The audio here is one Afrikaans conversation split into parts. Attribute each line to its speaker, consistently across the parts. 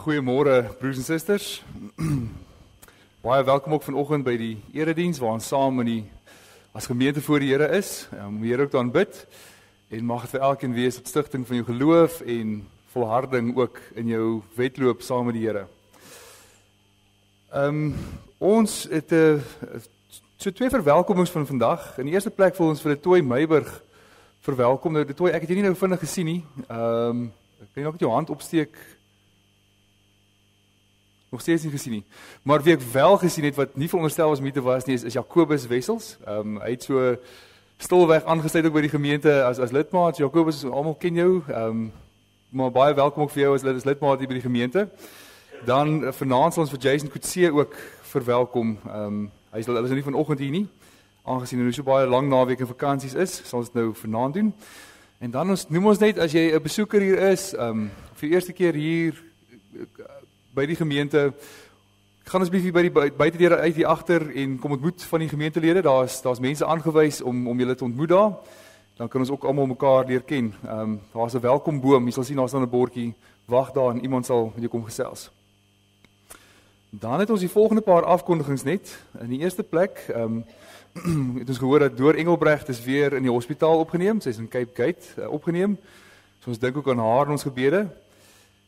Speaker 1: Goeiemôre broers en susters. Baie welkom ook vanoggend by die erediens waar ons saam as gemeente voor die Here is. Die Here ook dan bid en mag dit vir elkeen wees tot stigting van jou geloof en volharding ook in jou wedloop saam met die Here. Ons het so twee verwelkomings van vandag. In die eerste plek wil ons vir Toy Meiburg verwelkom. Nou Toy, ek het jou nie nou vinnig gesien nie. Kan jy nog met jou hand opsteek? Nog steeds nie gesien nie. Maar wie ek wel gesien het, wat nie veronderstel was om hier te was nie, is Jacobus Wessels. Hy het so stilweg aangesluit ook by die gemeente as lidmaat. Jacobus, almal ken jou, maar baie welkom ook vir jou as lidmaat hier by die gemeente. Dan vanaand sal ons vir Jason Kutse ook verwelkom. Hy is nie vanoggend hier nie, aangesien hy so baie lang naweek en vakansies is, sal ons nou vanaand doen. En dan noem ons net, as jy 'n besoeker hier is, vir die eerste keer hier by die gemeente, gaan asseblief hier by die buitedeure uit hier agter en kom ontmoet van die gemeentelede. Daar's mense aangewys om julle te ontmoet daar. Dan kan ons ook almal mekaar leer ken. Daar's 'n welkomboom. Jy sal sien daar's dan 'n bordjie, wag daar en iemand sal met jou kom gesels. Dan het ons die volgende paar afkondigings net. In die eerste plek, het ons gehoor dat Dor Engelbrecht is weer in die hospitaal opgeneem. Sy is in Cape Gate opgeneem. So ons dink ook aan haar in ons gebede.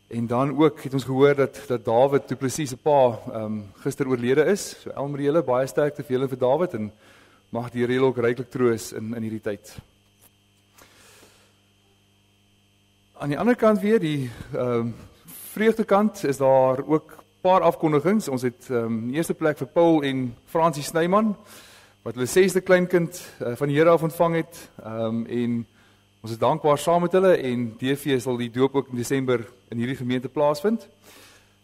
Speaker 1: En dan ook het ons gehoor dat David Du Plessis se pa gister oorlede is. So Elmarie, julle baie sterkte vir julle vir David en mag die Here ook ryklik troos in hierdie tyd. Aan die ander kant weer, die vreugdekant, is daar ook paar afkondigings. Ons het in die eerste plek vir Paul en Fransie Snyman, wat hulle 6de kleinkind van die Here af ontvang het, en ons is dankbaar saam met hulle, en DV sal die doop ook in Desember in hierdie gemeente plaasvind.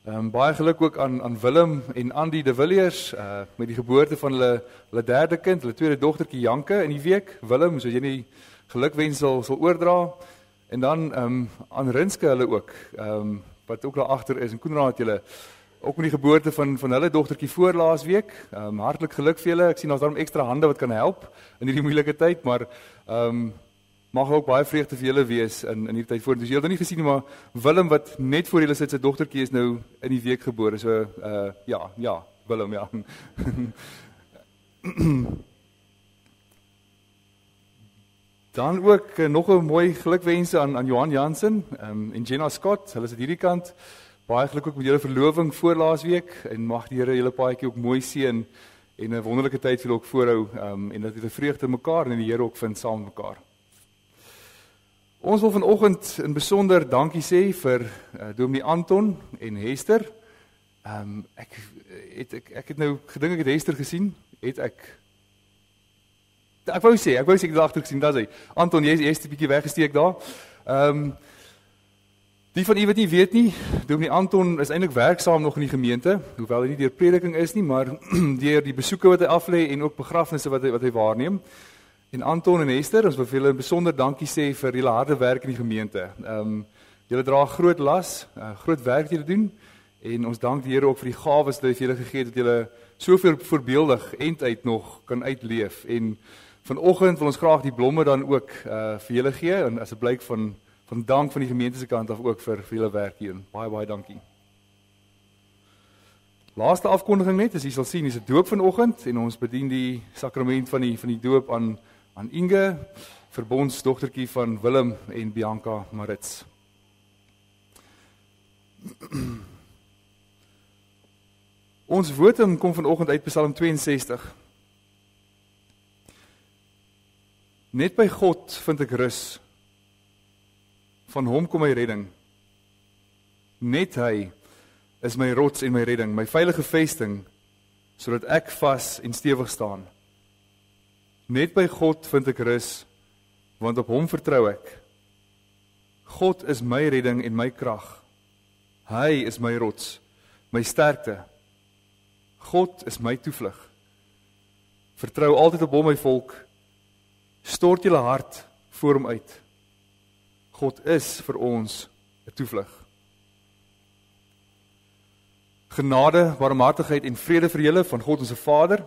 Speaker 1: Baie geluk ook aan Willem en Andy de Villiers, met die geboorte van hulle derde kind, hulle tweede dogtertjie Janke in die week. Willem, so jy nie gelukwens sal oordra. En dan aan Rinske hulle ook, wat ook daar agter is, en Koenraad julle, ook met die geboorte van hulle dogtertjie voor laas week. Hartlik geluk vir julle. Ek sien daar's daarom ekstra hande wat kan help in hierdie moeilike tyd, maar mag ook baie vreugde vir julle wees in hierdie tyd voor. Dus jy het nie gesien, maar Willem wat net voor julle sit, sy dogtertjie is nou in die week gebore. So ja, Willem, ja. Dan ook nog 'n mooi gelukwense aan Johan Jansen en Jenna Scott. Hulle is aan hierdie kant. Baie geluk ook met julle verloving voor laas week en mag die Here julle paadjie ook mooi seën en 'n wonderlike tyd vir julle ook voorhou en dat julle vreugde mekaar en die Here ook vind saam met mekaar. Ons wil vanoggend in besonder dankie sê vir Dominee Anton en Hester. Ek het nou gedink ek het Hester gesien, Ek wou sê ek het agter gesien, daar's hy. Anton, jy's 'n bietjie weggesteek daar. Die van u wat nie weet nie, Dominee Anton is eintlik werksaam nog in die gemeente, hoewel hy nie deur prediking is nie, maar deur die besoeke wat hy aflê en ook begrafnisse wat hy waarneem. En Anton en Hester, ons wil vir julle 'n besonder dankie sê vir julle harde werk in die gemeente. Julle dra groot las, groot werk wat julle doen, en ons dank die Here ook vir die gawes wat hy vir julle gegee het, dat julle soveel voorbeeldig enduit nog kan uitleef. En vanoggend wil ons graag die blomme dan ook vir julle gee, en as 'n blyk van dank van die gemeente se kant af ook vir julle werk hier. Baie dankie. Laaste afkondiging net, as jy sal sien, is 'n doop vanoggend, en ons bedien die sakrament van die doop aan Inge, verbondsdogtertjie van Willem en Bianca Marits. Ons wotum kom vanoggend uit Psalm 62. Net by God vind ek rus, van hom kom my redding. Net hy is my rots en my redding, my veilige vesting, sodat ek vas en stewig staan. Net by God vind ek rus, want op hom vertrou ek. God is my redding en my krag. Hy is my rots, my sterkte. God is my toevlug. Vertrou altyd op hom, my volk. Stort julle hart voor hom uit. God is vir ons 'n toevlug. Genade, barmhartigheid en vrede vir julle van God ons Vader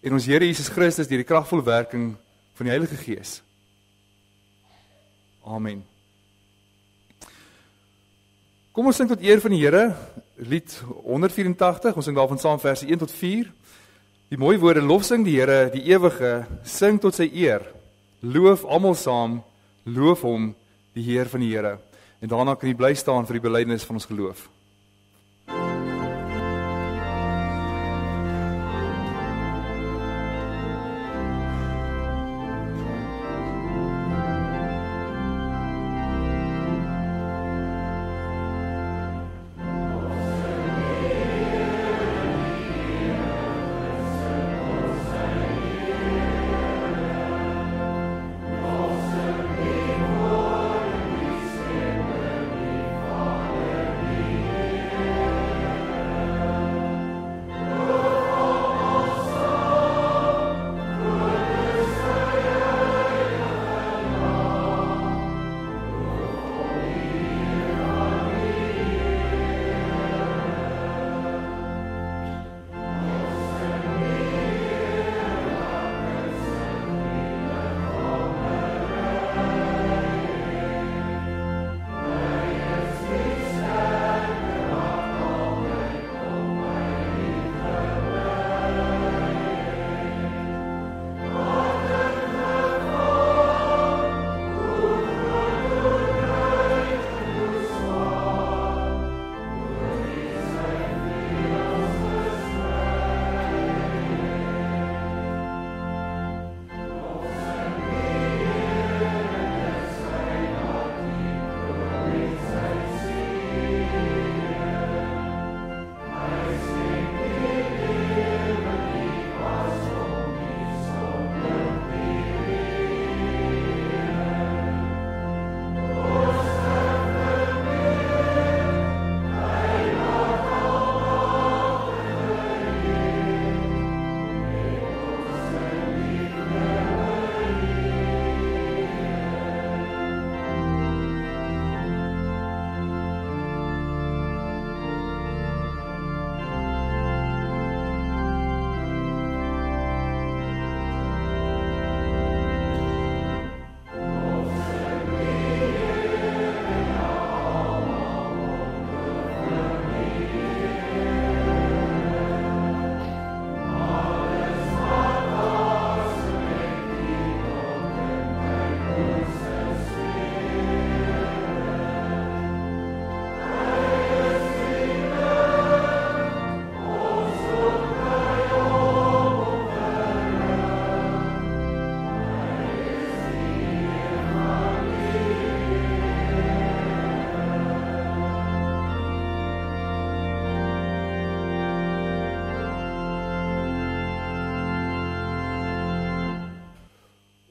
Speaker 1: en ons Here Jesus Christus deur die kragvolle werking van die Heilige Gees. Amen. Kom ons sing tot eer van die Here, lied 184, ons sing daarvan saam verse 1 tot 4. Die mooi woorde, lofsing die Here, die ewige, sing tot sy eer. Loof almal saam, loof hom, die Heer van die Here. En daarna kan jy bly staan vir die belydenis van ons geloof.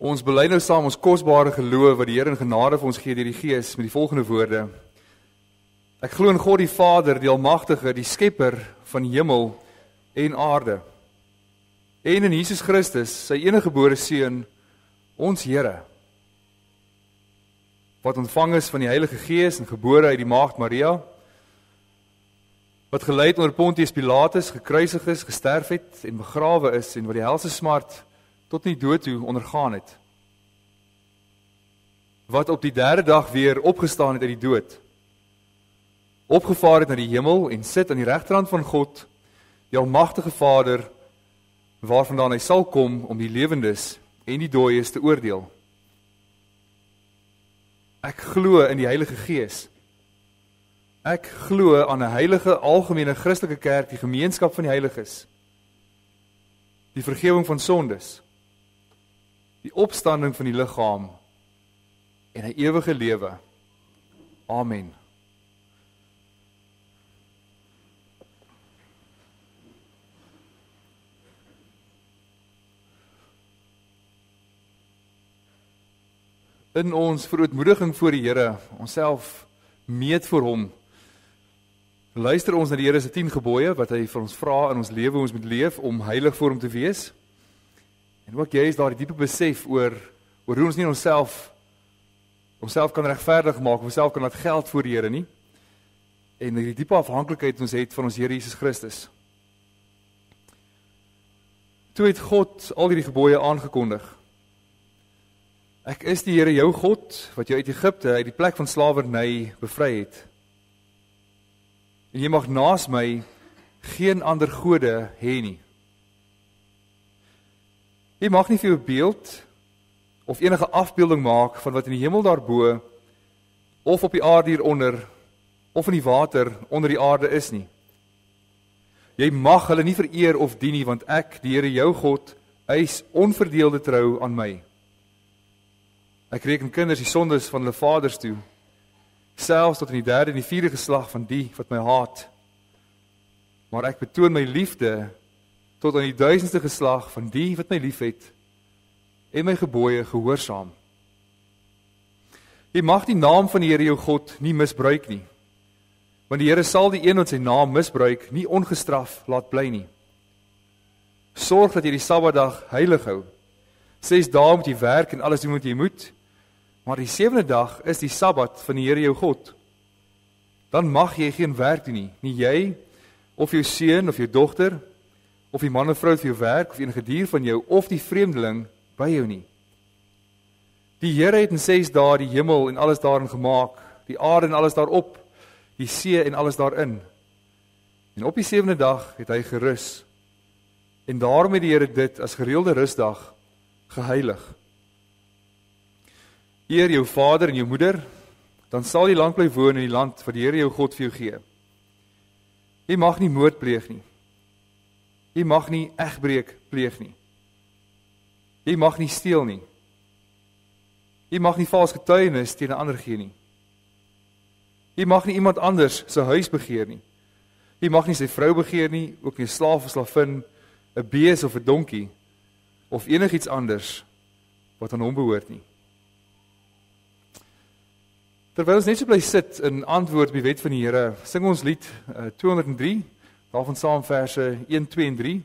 Speaker 1: Ons bely nou saam ons kosbare geloof wat die Here in genade vir ons gee deur die Gees met die volgende woorde. Ek glo in God die Vader, die Almagtige, die Skepper van hemel en aarde. En in Jesus Christus, sy eniggebore Seun, ons Here, wat ontvang is van die Heilige Gees en gebore uit die Maagd Maria, wat gelei onder Pontius Pilatus, gekruisig is, gesterf het en begrawe is en wat die helse smart tot in die dood toe ondergaan het. Wat op die derde dag weer opgestaan het uit die dood, opgevaar het na die hemel en sit aan die regterhand van God, die Almagtige Vader, waarvandaan hy sal kom om die lewendes en die dooies te oordeel. Ek glo in die Heilige Gees. Ek glo aan 'n heilige algemene Christelike kerk, die gemeenskap van die heiliges, die vergifnis van sondes, die opstanding van die liggaam en 'n ewige lewe. Amen. In ons verootmoediging voor die Here, onsself meet voor hom, luister ons na die Here se 10 gebooie wat hy vir ons vra in ons lewe, hoe ons moet leef om heilig voor hom te wees. En ook jy is daar die diepe besef oor hoe ons nie onsself kan regverdig maak, onsself kan laat geld voor die Here nie. En die diepe afhanklikheid ons het van ons Here Jesus Christus. Toe het God al hierdie gebooie aangekondig. Ek is die Here jou God, wat jou uit Egipte, uit die plek van slawerny bevry het. en jy mag naas my geen ander gode hê nie. Jy mag nie vir jou beeld of enige afbeelding maak van wat in die hemel daarbo of op die aarde hieronder of in die water onder die aarde is nie. Jy mag hulle nie vereer of dien nie, want ek, die Here jou God, eis onverdeelde trou aan my. Ek reken kinders die sondes van hulle vaders toe, selfs tot in die 3de en die 4de geslag van die wat my haat. Maar ek betoon my liefde tot aan die 1000ste geslag van die wat my liefhet en my gebooie gehoorsaam. Jy mag die naam van die Here jou God nie misbruik nie, want die Here sal die een wat sy naam misbruik nie ongestraf laat bly nie. Sorg dat jy die Sabbatdag heilig hou. 6 dae moet jy werk en alles doen wat jy moet, maar die 7de dag is die Sabbat van die Here jou God. Dan mag jy geen werk doen nie jy, of jou seun of jou dogter, of die man of vrou vir jou werk, of enige dier van jou, of die vreemdeling by jou nie. Die Here het in 6 dae die hemel en alles daarin gemaak, die aarde en alles daarop, die see en alles daarin. En op die 7de dag het hy gerus. En daarom het die Here dit as gereelde rusdag geheilig. Eer jou vader en jou moeder, dan sal jy lank bly woon in die land wat die Here jou God vir jou gee. Jy mag nie moord pleeg nie. Jy mag nie egbreek pleeg nie. Jy mag nie steel nie. Jy mag nie vals getuienis teen 'n ander gee nie. Jy mag nie iemand anders sy huis begeer nie. Jy mag nie sy vrou begeer nie, ook nie 'n slaaf of slavin, 'n bees of 'n donkie, of enigiets anders wat aan hom behoort nie. Terwyl ons net so bly sit in antwoord op die wet van die Here, sing ons lied 203, daarvan saam verse 1, 2 en 3,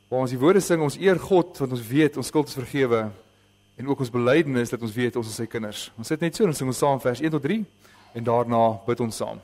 Speaker 1: waar ons die woorde sing, ons eer God, want ons weet, ons skuld is vergewe, en ook ons belydenis dat ons weet, ons is sy kinders. Ons sit net so, en sing ons saam vers 1 tot 3, en daarna bid ons saam.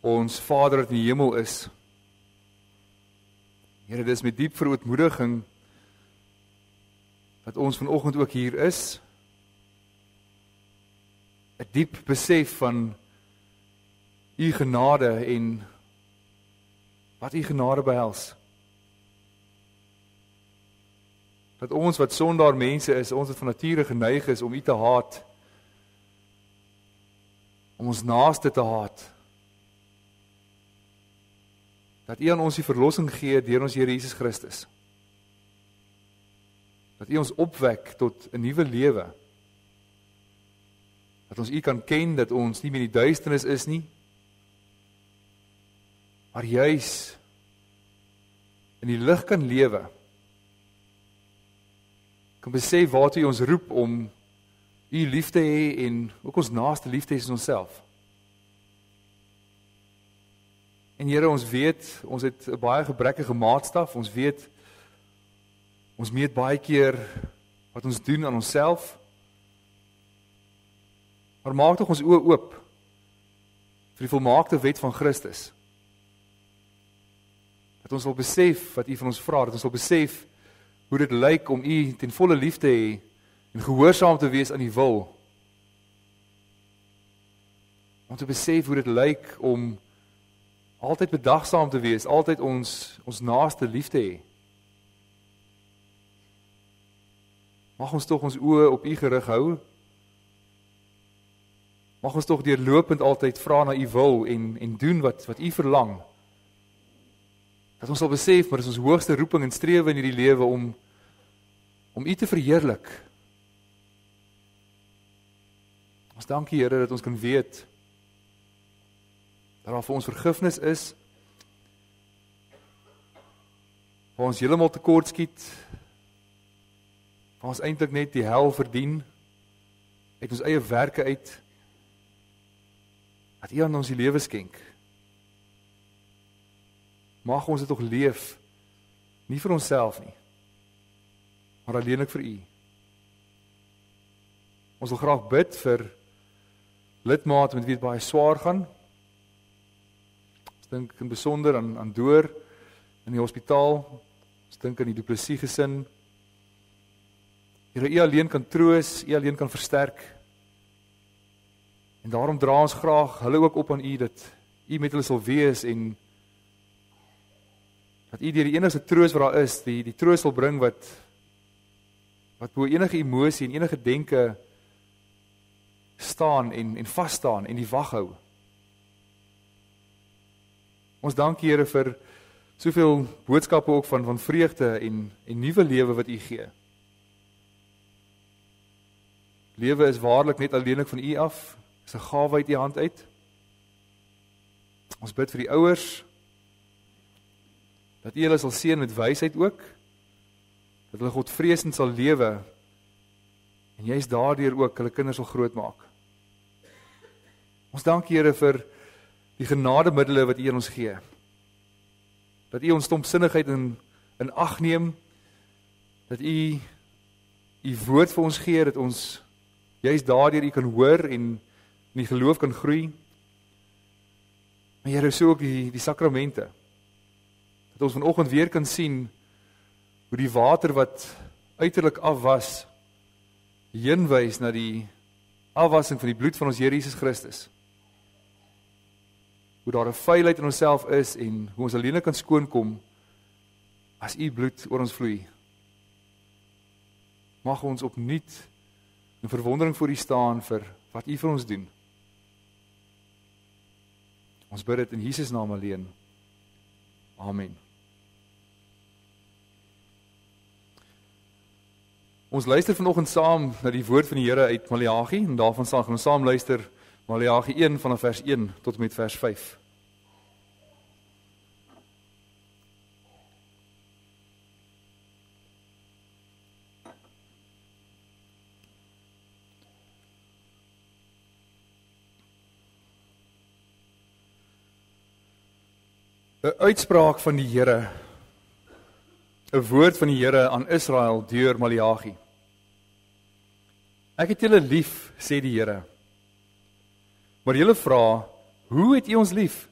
Speaker 1: Ons Vader wat in die hemel is. Here, dis met diep verootmoediging dat ons vanoggend ook hier is. 'n Diep besef van u genade en wat u genade behels. Dat ons wat sondaar mense is, ons wat van nature geneig is om u te haat, om ons naaste te haat, dat u aan ons die verlossing gee deur ons Here Jesus Christus. Dat u ons opwek tot 'n nuwe lewe. Dat ons u kan ken, dat ons nie meer in die duisternis is nie, maar juis in die lig kan lewe, kan besef waartoe U ons roep om U lief te hê en ook ons naaste lief te hê as onsself. En Here, ons weet, ons het 'n baie gebrekkige maatstaf, ons weet, ons meet baie keer wat ons doen aan onsself, maar maak tog ons oë oop vir die volmaakte wet van Christus. Dat ons wil besef wat U van ons vra, dat ons wil besef hoe dit lyk om U ten volle lief te hê en gehoorsaam te wees aan U wil. Om te besef hoe dit lyk om altyd bedagsaam te wees, altyd ons naaste lief te hê. Mag ons tog ons oë op U gerig hou. Mag ons tog deurlopend altyd vra na U wil en doen wat U verlang. Dat ons sal besef, maar dis ons hoogste roeping en strewe in hierdie lewe om U te verheerlik. Ons dank U, Here, dat ons kan weet dat daar vir ons vergifnis is, waar ons heeltemal tekort skiet, waar ons eintlik net die hel verdien, uit ons eie werke uit, dat U aan ons die lewe skenk. Mag ons dit tog leef, nie vir onsself nie, maar alleenlik vir U. Ons wil graag bid vir lidmate met wie dit baie swaar gaan. Ons dink in besonder aan Door in die hospitaal. Ons dink aan die Du Plessis gesin. Here, U alleen kan troos, U alleen kan versterk. En daarom dra ons graag hulle ook op aan U, dat U met hulle sal wees en dat U deur die enigste troos wat daar is, die troos sal bring wat bo enige emosie en enige denke staan en vas staan en die wag hou. Ons dank U, Here, vir soveel boodskappe ook van vreugde en nuwe lewe wat U gee. Lewe is waarlik net alleenlik van U af, is 'n gawe uit U hand uit. Ons bid vir die ouers, dat U hulle sal seën met wysheid ook, dat hulle Godvreesend sal lewe, en juist daardeur ook hulle kinders sal grootmaak. Ons dank U, Here, vir die genademiddele wat U aan ons gee. Dat U ons stompsinnigheid in ag neem, dat U woord vir ons gee, dat ons juist daardeur U kan hoor en in die geloof kan groei. Maar Here, so ook die sakramente. Dat ons vanoggend weer kan sien hoe die water wat uiterlik af was, heenwys na die afwassing van die bloed van ons Here Jesus Christus. Hoe daar 'n veiligheid in onsself is en hoe ons alleen kan skoonkom as U bloed oor ons vloei. Mag ons opnuut in verwondering voor U staan vir wat U vir ons doen. Ons bid dit in Jesus naam alleen. Amen. Ons luister vanoggend saam na die woord van die Here uit Maleagi, en daarvan gaan ons saam luister Maleagi 1 vanaf vers 1 tot en met vers 5. Een uitspraak van die Here, een woord van die Here aan Israel deur Maleagi. Ek het julle lief, sê die Here. Maar julle vra, hoe het U ons lief?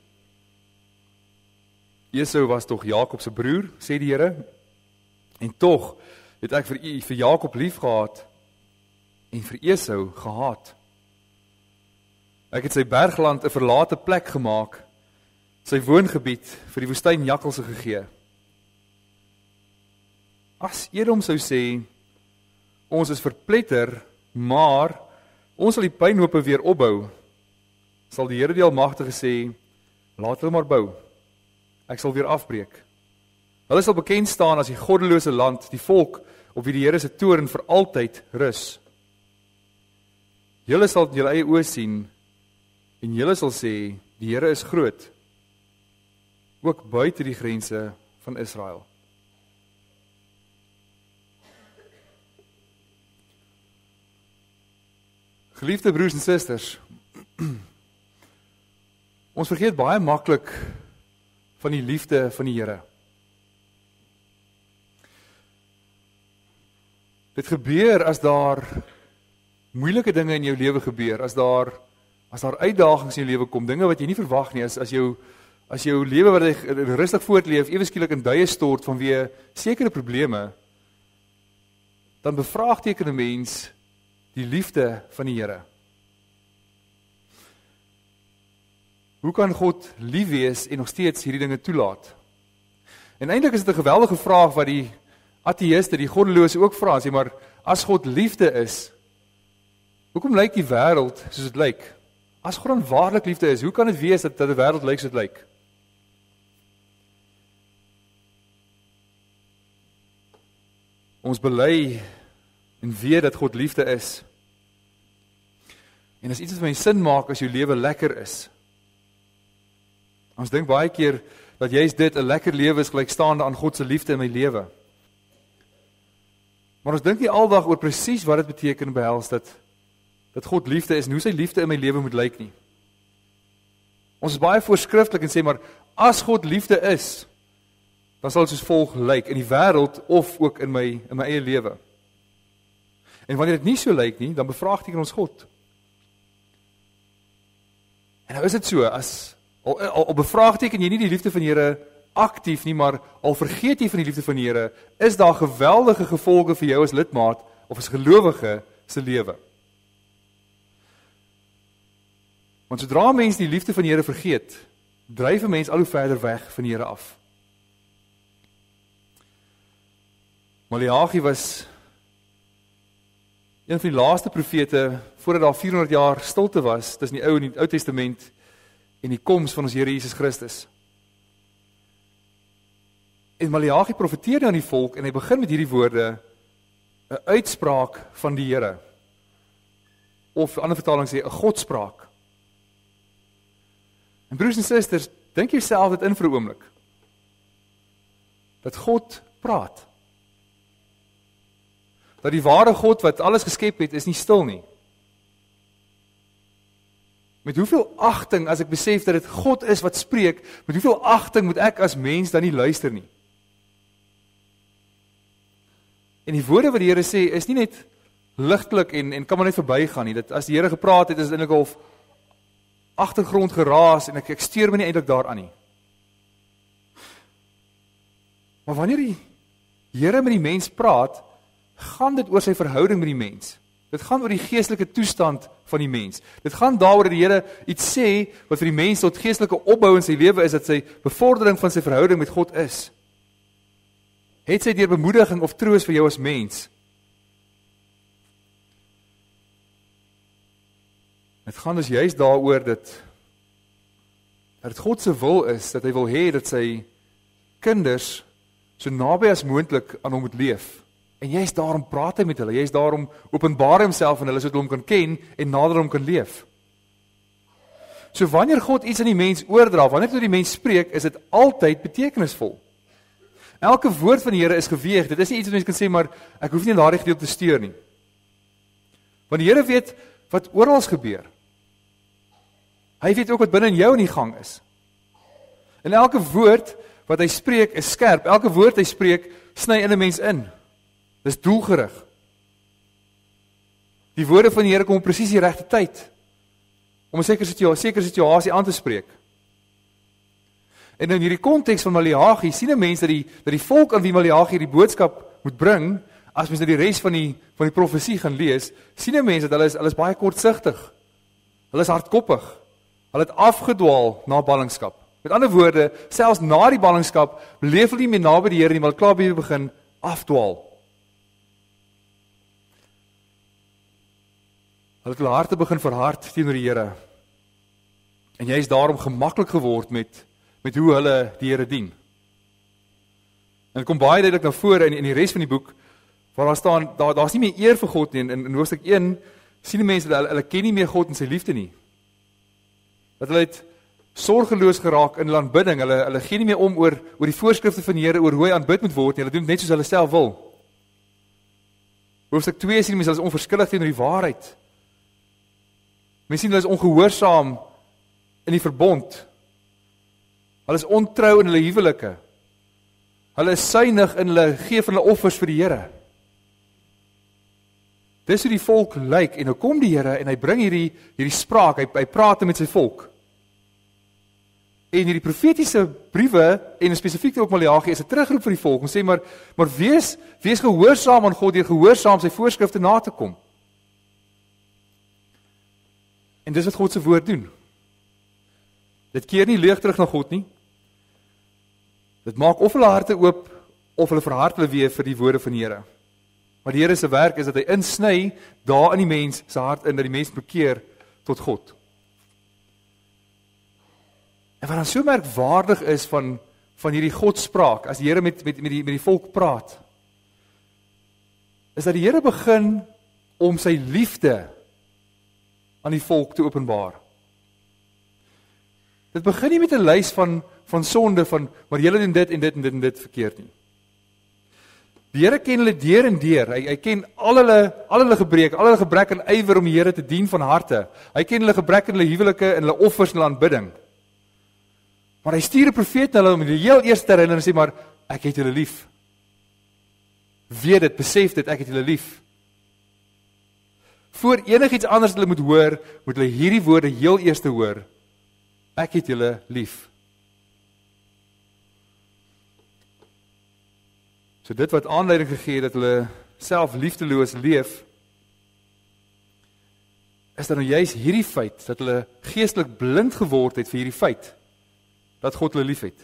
Speaker 1: Esau was tog Jakob se broer, sê die Here. En tog het ek vir Jakob lief gehad en vir Esau gehaat. Ek het sy bergland 'n verlate plek gemaak, sy woongebied vir die woestynjakkalse gegee. As Edom sou sê, ons is verpletter, maar ons sal die pynhope weer opbou, sal die Here die Almagtige sê, laat hulle maar bou, ek sal weer afbreek. Hulle sal bekend staan as die goddelose land, die volk op wie die Here se toorn vir altyd rus. Julle sal julle eie oë sien, en julle sal sê, die Here is groot. ook buite die grense van Israel. Geliefde broers en susters, ons vergeet baie maklik van die liefde van die Here. Dit gebeur as daar moeilike dinge in jou lewe gebeur, as daar uitdagings in jou lewe kom, dinge wat jy nie verwag nie, as jou lewe wat jy rustig voortleef, ewe skielik in duie stort vanweë sekere probleme, dan bevraagteken 'n mens die liefde van die Here. Hoe kan God lief wees en nog steeds hierdie dinge toelaat? En eintlik is dit 'n geweldige vraag wat die ateïste, die goddelose ook vra, sê maar, as God liefde is, hoekom lyk die wêreld soos dit lyk? As God dan waarlik liefde is, hoe kan dit wees dat die wêreld lyk soos dit lyk? Ons bely en weet dat God liefde is. En as iets wat my sin maak as jou lewe lekker is. Ons dink baie keer dat juist dit 'n lekker lewe is gelykstaande aan God se liefde in my lewe. Maar ons dink nie aldag oor presies wat dit beteken en behels dat God liefde is en hoe sy liefde in my lewe moet lyk nie. Ons is baie voorskrifklik en sê maar, as God liefde is, dan sal dit soos volg lyk in die wêreld of ook in my eie lewe. En wanneer dit nie so lyk nie, dan bevraagteken ons God. En nou is dit so, al bevraagteken jy nie die liefde van die Here aktief nie, maar al vergeet jy van die liefde van die Here, is daar geweldige gevolge vir jou as lidmaat of as gelowige se lewe. Want sodra mens die liefde van die Here vergeet, dryf 'n mens al hoe verder weg van die Here af. Maleagi was een van die laaste profete, voordat daar 400 jaar stilte was, tussen die Ou en die Ou Testament, en die koms van ons Here Jesus Christus. En Maleagi profeteer aan die volk, en hy begin met hierdie woorde, 'n uitspraak van die Here. Of 'n ander vertaling sê, 'n godspraak. En broers en susters, dink jouself dit in vir 'n oomblik. Dat God praat. Dat die ware God wat alles geskep het, is nie stil nie. Met hoeveel agting, as ek besef dat dit God is wat spreek, met hoeveel agting moet ek as mens dan nie luister nie? En die woorde wat die Here sê, is nie net ligtelik en kan maar net verbygaan nie. Dat as die Here gepraat het, is dit eintlik al agtergrond geraas en ek steur my nie eintlik daaraan nie. Maar wanneer die Here met die mens praat, gaan dit oor sy verhouding met die mens. Dit gaan oor die geestelike toestand van die mens. Dit gaan daaroor dat die Here iets sê wat vir die mens tot geestelike opbou in sy lewe is, dat sy bevordering van sy verhouding met God is. Het sy deur bemoediging of troos vir jou as mens? Dit gaan dus juist daaroor dat God se wil is, dat hy wil hê dat sy kinders so naby as moontlik aan hom moet leef. En juist daarom praat hy met hulle, juist daarom openbaar hy homself aan hulle sodat hulle hom kan ken en nader hom kan leef. So wanneer God iets aan die mens oordra, wanneer hy tot die mens spreek, is dit altyd betekenisvol. Elke woord van die Here is geweeg. Dit is nie iets wat mens kan sê, maar ek hoef nie in daardie gedeelte te steur nie. Want die Here weet wat oral gebeur. Hy weet ook wat binne in jou in die gang is. En elke woord wat hy spreek is skerp. Elke woord hy spreek sny in 'n mens in. Dis doelgerig. Die woorde van die Here kom presies die regte tyd om 'n sekere situasie aan te spreek. En in hierdie konteks van Maleagi sien 'n mens dat die volk aan wie Maleagi die boodskap moet bring, as mens nou die res van die profesie gaan lees, sien 'n mens dat hulle is baie kortsigtig. Hulle is hardkoppig. Hulle het afgedwaal na ballingskap. Met ander woorde, selfs na die ballingskap leef hulle nie meer naby die Here nie, maar klaar by begin afdwaal. Hulle het hulle harte begin verhard teenoor die Here. En jy is daarom gemaklik geword met hoe hulle die Here dien. En dit kom baie duidelik na vore in die res van die boek, waar daar staan, daar's nie meer eer vir God nie. In hoofstuk 1 sien die mense dat hulle ken nie meer God en sy liefde nie. Dat hulle het sorgeloos geraak in hulle aanbidding. Hulle gee nie meer om oor die voorskrifte van die Here, oor hoe hy aanbid moet word nie. Hulle doen dit net soos hulle self wil. Hoofstuk 2 sien mense, hulle is onverskillig teenoor die waarheid. Mense sien hulle is ongehoorsaam in die verbond. Hulle is ontrou in hulle huwelike. Hulle is suinig in hulle gee van hulle offers vir die Here. Dis hoe die volk lyk, en nou kom die Here en hy bring hierdie spraak, hy praat met sy volk. En hierdie profetiese briewe, en spesifiek ook Maleagi, is 'n terugroep vir die volk, en sê maar wees gehoorsaam aan God, deur gehoorsaam sy voorskrifte na te kom. En dis wat God se woord doen. Dit keer nie leeg terug na God nie. Dit maak of hulle harte oop, of hulle verhard hulle weer vir die woorde van die Here. Maar die Here se werk is dat hy insny daar in die mens se hart in, dat die mens bekeer tot God. En wat dan so merkwaardig is van hierdie Godspraak, as die Here met die volk praat, is dat die Here begin om sy liefde aan die volk te openbaar. Dit begin nie met 'n lys van sonde, maar julle doen dit en dit en dit en dit verkeerd nie. Die Here ken hulle deur en deur. Hy ken al hulle gebreke, al hulle gebrek en ywer om die Here te dien van harte. Hy ken hulle gebrek in hulle huwelike en hulle offers en hulle aanbidding. Maar hy stuur 'n profeet na hulle om die heel eerste te herinner en sê maar, ek het julle lief. Weet dit, besef dit, ek het julle lief. Voor enigiets anders hulle moet hoor, moet hulle hierdie woorde heel eerste hoor. Ek het julle lief. So dit wat aanleiding gegee het dat hulle self liefdeloos leef, is dan nou juist hierdie feit, dat hulle geestelik blind geword het vir hierdie feit, dat God hulle lief het.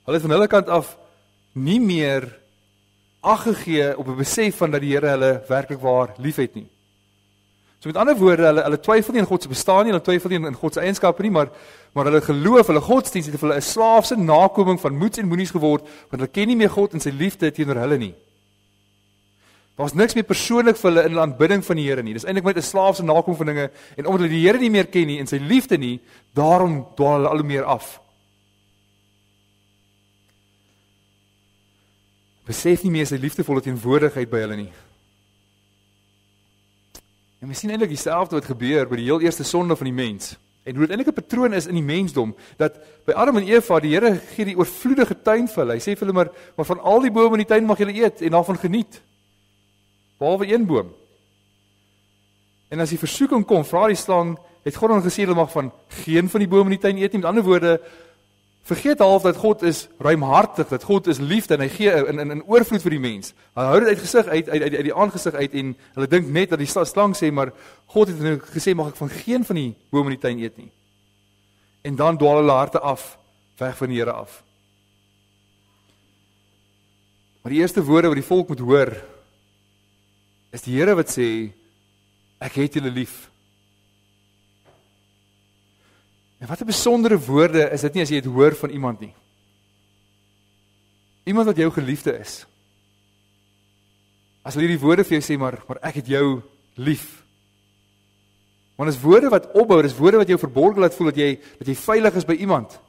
Speaker 1: Hulle het van hulle kant af nie meer ag gegee op 'n besef van dat die Here hulle werklik waar lief het nie. So met ander woorde, hulle twyfel nie in God se bestaan nie, hulle twyfel nie in God se eienskappe nie, maar hulle geloof, hulle godsdienst het hulle 'n slaafse nakoming van moeds en moenies geword, want hulle ken nie meer God en sy liefde teenoor hulle nie. Daar's niks meer persoonlik vir hulle in hulle aanbidding van die Here nie. Dis eintlik net 'n slaafse nakoming van dinge, en omdat hulle die Here nie meer ken nie en sy liefde nie, daarom dwaal hulle al hoe meer af. Besef nie meer sy liefdevolle teenwoordigheid by hulle nie. En we sien eintlik dieselfde wat gebeur by die heel eerste sonde van die mens. En hoe dit eintlik 'n patroon is in die mensdom, dat by Adam en Eva, die Here gee die oorvloedige tuin vir hulle. Hy sê vir hulle maar van al die bome in die tuin mag julle eet en daarvan geniet. Behalwe een boom. En as die versoeking kom, vra die slang, het God dan gesê hulle mag van geen van die bome in die tuin eet nie? Met ander woorde, vergeet half dat God is ruimhartig, dat God is liefde en hy gee in oorvloed vir die mens. Hy hou dit uit die aangesig uit en hulle dink net dat die slang sê, maar God het nou gesê, mag ek van geen van die bome in die tuin eet nie. En dan dwaal hulle harte af, weg van die Here af. Maar die eerste woorde wat die volk moet hoor, is die Here wat sê, ek het julle lief. En wat 'n besondere woorde is dit nie as jy dit hoor van iemand nie. Iemand wat jou geliefde is. As hulle hierdie woorde vir jou sê, maar ek het jou lief. Want dit is woorde wat opbou, dit is woorde wat jou verborgen laat voel, dat jy veilig is by iemand.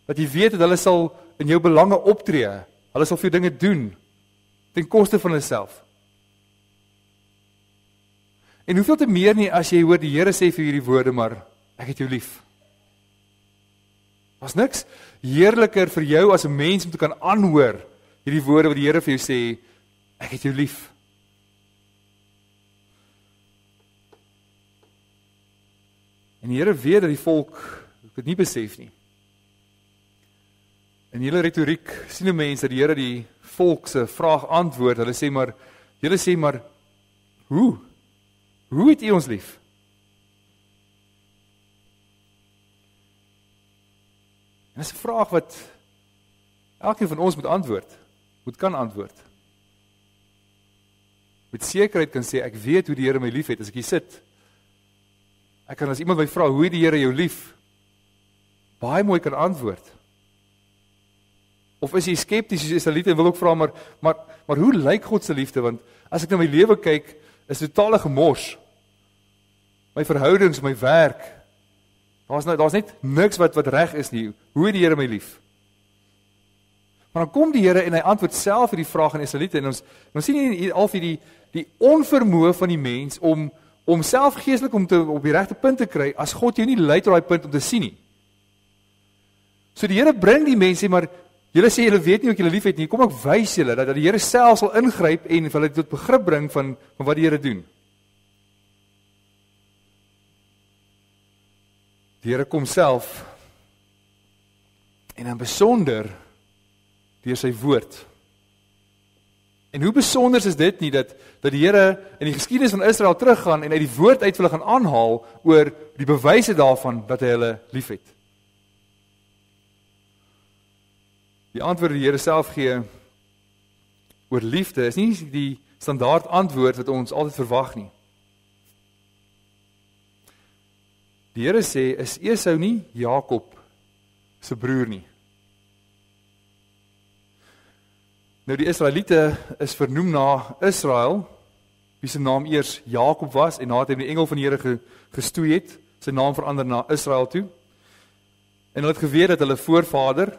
Speaker 1: Dat jy weet dat hulle sal in jou belange optree. Hulle sal vir jou dinge doen, ten koste van hulle self. En hoeveel te meer nie as jy hoor die Here sê vir hierdie woorde, maar ek het jou lief. Was niks heerliker vir jou as 'n mens om te kan aanhoor hierdie woorde wat die Here vir jou sê, ek het jou lief. En die Here weet dat die volk dit nie besef nie. In hele retoriek sien 'n mens dat die Here die volk se vraag antwoord. Hulle sê maar, hoe het U ons lief? En dis 'n vraag wat elkeen van ons moet kan antwoord. Met sekerheid kan sê, ek weet hoe die Here my lief het, as ek hier sit. Ek kan as iemand my vra, hoe het die Here jou lief? Baie mooi kan antwoord. Of is jy skepties, soos Israeliete, en wil ook vra, maar hoe lyk God se liefde? Want as ek na my lewe kyk, is totale gemors. My verhoudings, my werk, Daar's net niks wat reg is nie. Hoe het die Here my lief? Maar dan kom die Here en hy antwoord self hierdie vraag aan Israeliete en ons sien hier al die onvermoë van die mens om self geestelik om op die regte punt te kry as God jou nie lei tot daai punt om te sien nie. So die Here bring die mense, maar julle sê julle weet nie hoe julle liefhet nie. Kom ek wys julle dat die Here self sal ingryp en hulle tot begrip bring van wat die Here doen. Die Here kom self en in besonder deur sy woord. En hoe besonder is dit nie dat die Here in die geskiedenis van Israel teruggaan en uit die woord uit hulle gaan aanhaal oor die bewyse daarvan dat hy hulle liefhet. Die antwoord die Here self gee oor liefde is nie die standaard antwoord wat ons altyd verwag nie. Die Here sê, is Esau nie Jakob se broer nie? Nou die Israeliete is vernoem na Israel, wie se naam eers Jakob was en nadat hy die engel van die Here gestoei het, sy naam verander na Israel toe. En hulle het geweet dat hulle voorvader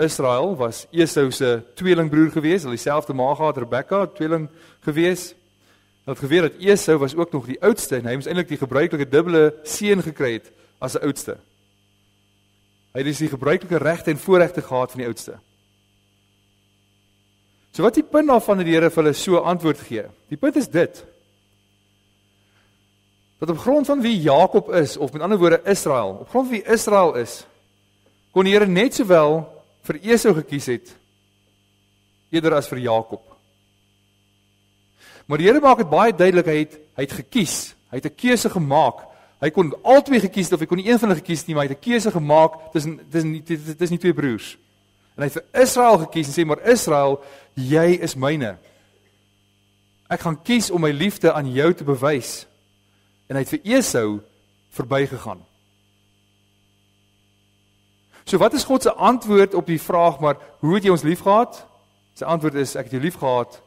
Speaker 1: Israel was Esau se tweelingbroer gewees, hulle dieselfde ma gehad, Rebekka, tweeling gewees. Hulle het geweet dat Esau was ook nog die oudste en hy moes eintlik die gebruikelike dubbele seun gekry het as 'n oudste. Hy het dus die gebruikelike regte en voorregte gehad van die oudste. So wat die punt daarvan dat die Here vir hulle so antwoord gee? Die punt is dit, dat op grond van wie Jakob is, of met ander woorde Israel, op grond van wie Israel is, kon die Here net sowel vir Esau gekies het, eerder as vir Jakob. Maar die Here maak dit baie duidelik, hy het gekies, hy het 'n keuse gemaak, hy kon albei gekies het, of hy kon nie een van hulle gekies nie, maar hy het 'n keuse gemaak, dit is nie twee broers. En hy het vir Israel gekies en sê, maar Israel, jy is myne. Ek gaan kies om my liefde aan jou te bewys. En hy het vir Esau verbygegaan. So wat is God se antwoord op die vraag, maar hoe het jy ons lief gehad? Sy antwoord is, ek het jou lief gehad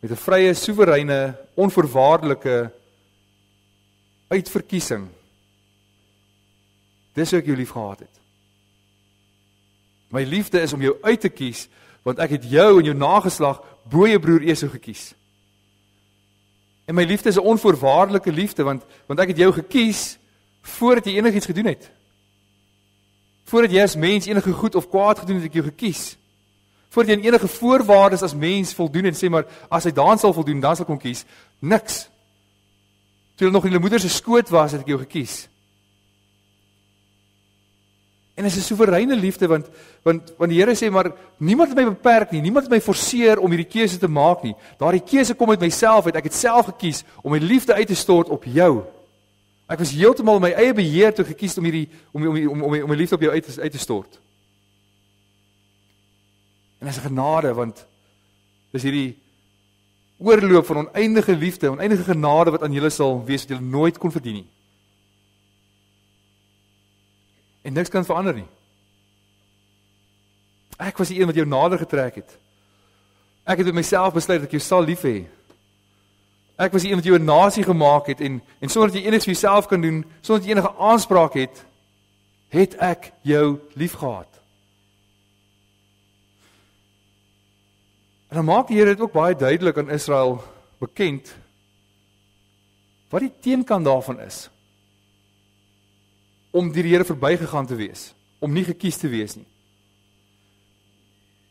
Speaker 1: met 'n vrye, soewereine, onvoorwaardelike uitverkiesing. Dis hoe ek jou lief gehad het. My liefde is om jou uit te kies, want ek het jou en jou nageslag bo jou broer Esau gekies. En my liefde is 'n onvoorwaardelike liefde, want ek het jou gekies voordat jy enigiets gedoen het. Voordat jy as mens enige goed of kwaad gedoen het, ek jou gekies. Voordat jy aan enige voorwaardes as mens voldoen en sê maar as hy daan sal voldoen, dan sal ek hom kies. Niks. Toe jy nog in jou moeder se skoot was, het ek jou gekies. En dit is 'n soewereine liefde, want die Here sê maar, niemand het my beperk nie, niemand het my forceer om hierdie keuse te maak nie. Daardie keuse kom uit myself uit, ek het self gekies om my liefde uit te stort op jou. Ek was heeltemal in my eie beheer toe gekies om my liefde op jou uit te stort. En dit is 'n genade, want dis hierdie oorloop van oneindige liefde, oneindige genade wat aan julle sal wees, wat julle nooit kon verdien nie. En niks kan verander nie. Ek was die een wat jou nader getrek het. Ek het met myself besluit dat ek jou sal lief hê. Ek was die een wat jou 'n nasie gemaak het en sonder dat jy enigs vir jouself kan doen, sonder dat jy enige aanspraak het ek jou lief gehad. En dan maak die Here dit ook baie duidelik aan Israel bekend wat die teenkant daarvan is. Om deur die Here verbygegaan te wees, om nie gekies te wees nie.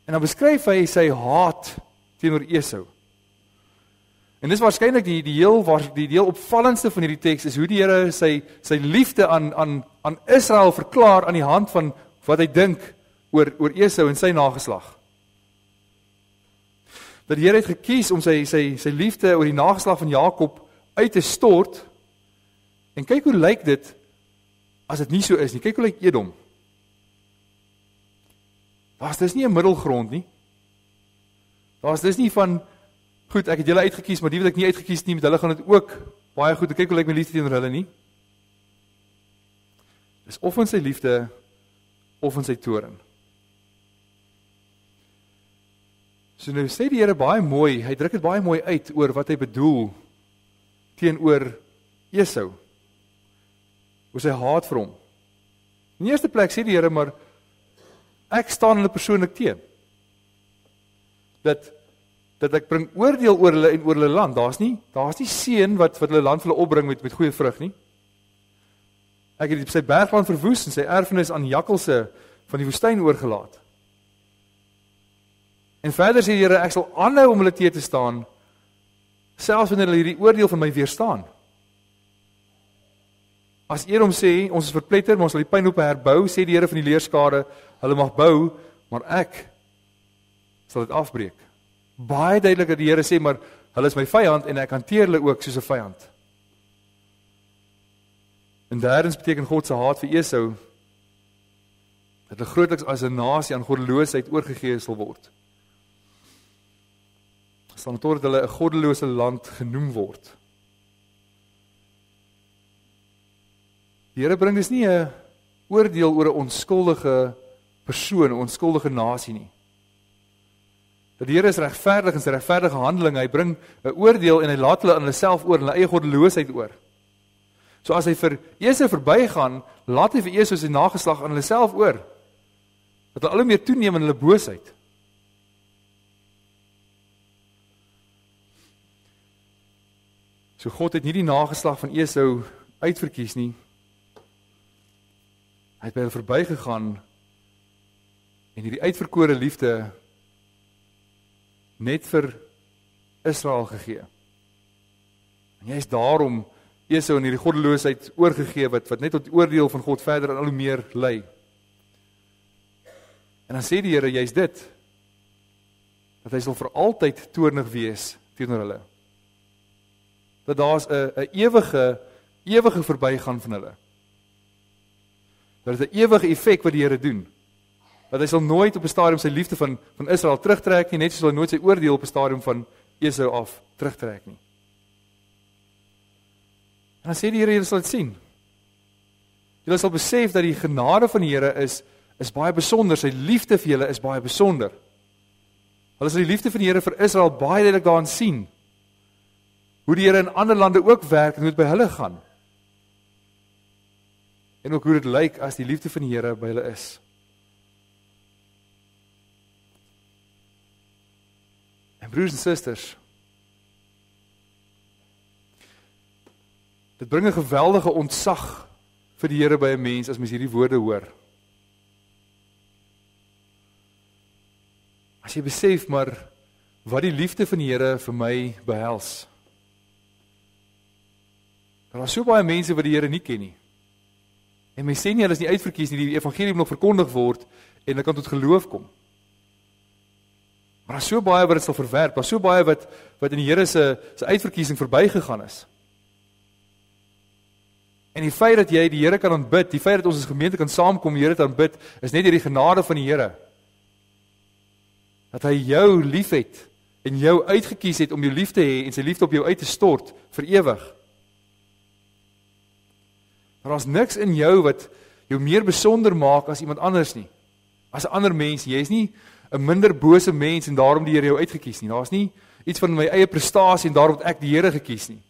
Speaker 1: En dan beskryf hy sy haat teenoor Esau. En dis waarskynlik die heel opvallendste van hierdie teks is hoe die Here sy liefde aan Israel verklaar aan die hand van wat hy dink oor Esau en sy nageslag. Dat die Here het gekies om sy liefde oor die nageslag van Jakob uit te stort. En kyk hoe lyk dit as dit nie so is nie. Kyk hoe lyk Edom. Dis nie 'n middelgrond nie. Dis nie van goed, ek het julle uitgekies, maar die wat ek nie uitgekies nie, met hulle gaan dit ook baie goed. Kyk hoe lyk my liefde teenoor hulle nie. Dis of in sy liefde of in sy toorn. So nou sê die Here baie mooi, hy druk dit baie mooi uit oor wat hy bedoel teenoor Esau. oor sy haat vir hom. In die eerste plek sê die Here, maar ek staan hulle persoonlik teen. Dat ek bring oordeel oor hulle en oor hulle land. Daar's nie seën wat hulle land vir hulle opbring met goeie vrug nie. Ek het sy bergland verwoes en sy erfenis aan jakkalse van die woestyn oorgelaat. En verder sê die Here, ek sal aanhou om hulle teë te staan, selfs wanneer hulle hierdie oordeel van my weerstaan. As Edom sê, ons is verpletter, maar ons sal die pynhope herbou, sê die Here van die leerskare, hulle mag bou, maar ek sal dit afbreek. Baie duidelik dat die Here sê, maar hulle is my vyand en ek hanteer hulle ook soos 'n vyand. En derdens beteken God se haat vir Esau dat hulle grootliks as 'n nasie aan goddeloosheid oorgegee sal word. Totdat hulle 'n goddelose land genoem word. Die Here bring dus nie 'n oordeel oor 'n onskuldige persoon, 'n onskuldige nasie nie. Dat die Here is regverdig in sy regverdige handeling, hy bring 'n oordeel en hy laat hulle aan hulle self oor, hulle eie goddeloosheid oor. So as hy vir Esau verbygaan, laat hy vir Esau sy nageslag aan hulle self oor. Dat hulle al hoe meer toeneem in hulle boosheid. So God het nie die nageslag van Esau uitverkies nie. Hy het by hulle verbygegaan en hierdie uitverkore liefde net vir Israel gegee. En jy is daarom Esau in hierdie goddeloosheid oorgegee wat net tot die oordeel van God verder en al hoe meer lei. En dan sê die Here, jy's dit, dat hy sal vir altyd toornig wees teenoor hulle. Dat daar's 'n ewige verbygaan van hulle. Dat dit 'n ewige effek wat die Here doen. Dat hy sal nooit op 'n stadium sy liefde van Israel terugtrek nie, net soos hy nooit sy oordeel op 'n stadium van Esau af terugtrek nie. En dan sê die Here, julle sal dit sien. Julle sal besef dat die genade van die Here is baie besonder, sy liefde vir julle is baie besonder. Hulle sal die liefde van die Here vir Israel baie duidelik daarin sien. Hoe die Here in ander lande ook werk en hoe dit by hulle gaan. En ook hoe dit lyk as die liefde van die Here by hulle is. En broers en susters, dit bring 'n geweldige ontzag vir die Here by 'n mens as mens hierdie woorde hoor. As jy besef maar wat die liefde van die Here vir my behels. Daar is so baie mense wat die Here nie ken nie. En mense sê nie hulle is nie uitverkies nie, die evangelie moet nog verkondig word en hulle kan tot geloof kom. Maar daar is so baie wat dit sal verwerp, daar is so baie wat in die Here se uitverkiesing verbygegaan is. En die feit dat jy die Here kan aanbid, die feit dat ons as gemeente kan saamkom die Here te aanbid, is net hierdie genade van die Here. Dat hy jou liefhet en jou uitgekies het om jou lief te hê en sy liefde op jou uit te stort vir ewig. Maar daar's niks in jou wat jou meer besonder maak as iemand anders nie. As 'n ander mens, jy is nie 'n minder bose mens en daarom die Here jou uitgekies nie. Daar's nie iets van my eie prestasie en daarom het ek die Here gekies nie.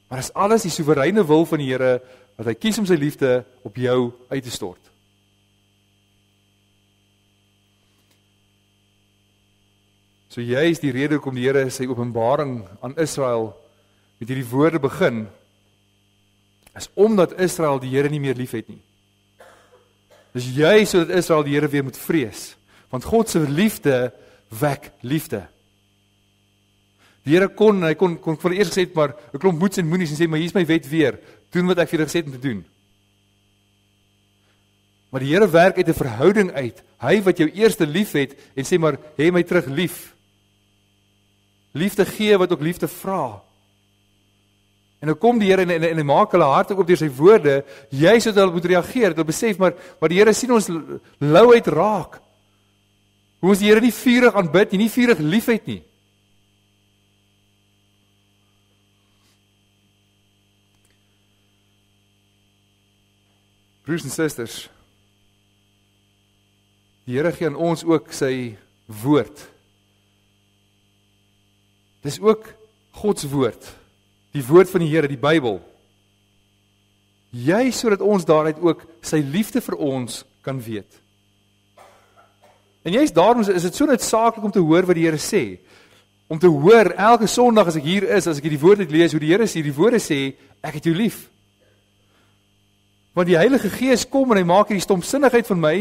Speaker 1: Maar is alles die soewereine wil van die Here wat hy kies om sy liefde op jou uit te stort. So jy is die rede hoekom die Here sy openbaring aan Israel met hierdie woorde begin, is omdat Israel die Here nie meer liefhet nie. Dis juist sodat Israel die Here weer moet vrees, want God se liefde wek liefde. Die Here hy kon vir eers gesê het, maar 'n klomp moeds en moenies en sê, maar hier is my wet weer, doen wat ek vir julle gesê het om te doen. Maar die Here werk uit 'n verhouding uit, hy wat jou eerste liefhet en sê maar, hê my terug lief. Liefde gee wat ook liefde vra. En nou kom die Here en hy maak hulle harte oop deur sy woorde, jy sodat hulle moet reageer, dat hulle besef, maar die Here sien ons louheid raak. Hoe ons die Here nie vurig aanbid, nie vurig liefhet nie. Broers en susters, die Here gee aan ons ook sy woord. Dis ook God se woord. Die woord van die Here, die Bybel. Juist sodat ons daaruit ook sy liefde vir ons kan weet. En juist daarom is dit so noodsaaklik om te hoor wat die Here sê. Om te hoor elke Sondag as ek hier is, as ek die woord lees, hoe die Here sê, die woorde sê, ek het jou lief. Want die Heilige Gees kom en hy maak hierdie stomsinnigheid van my,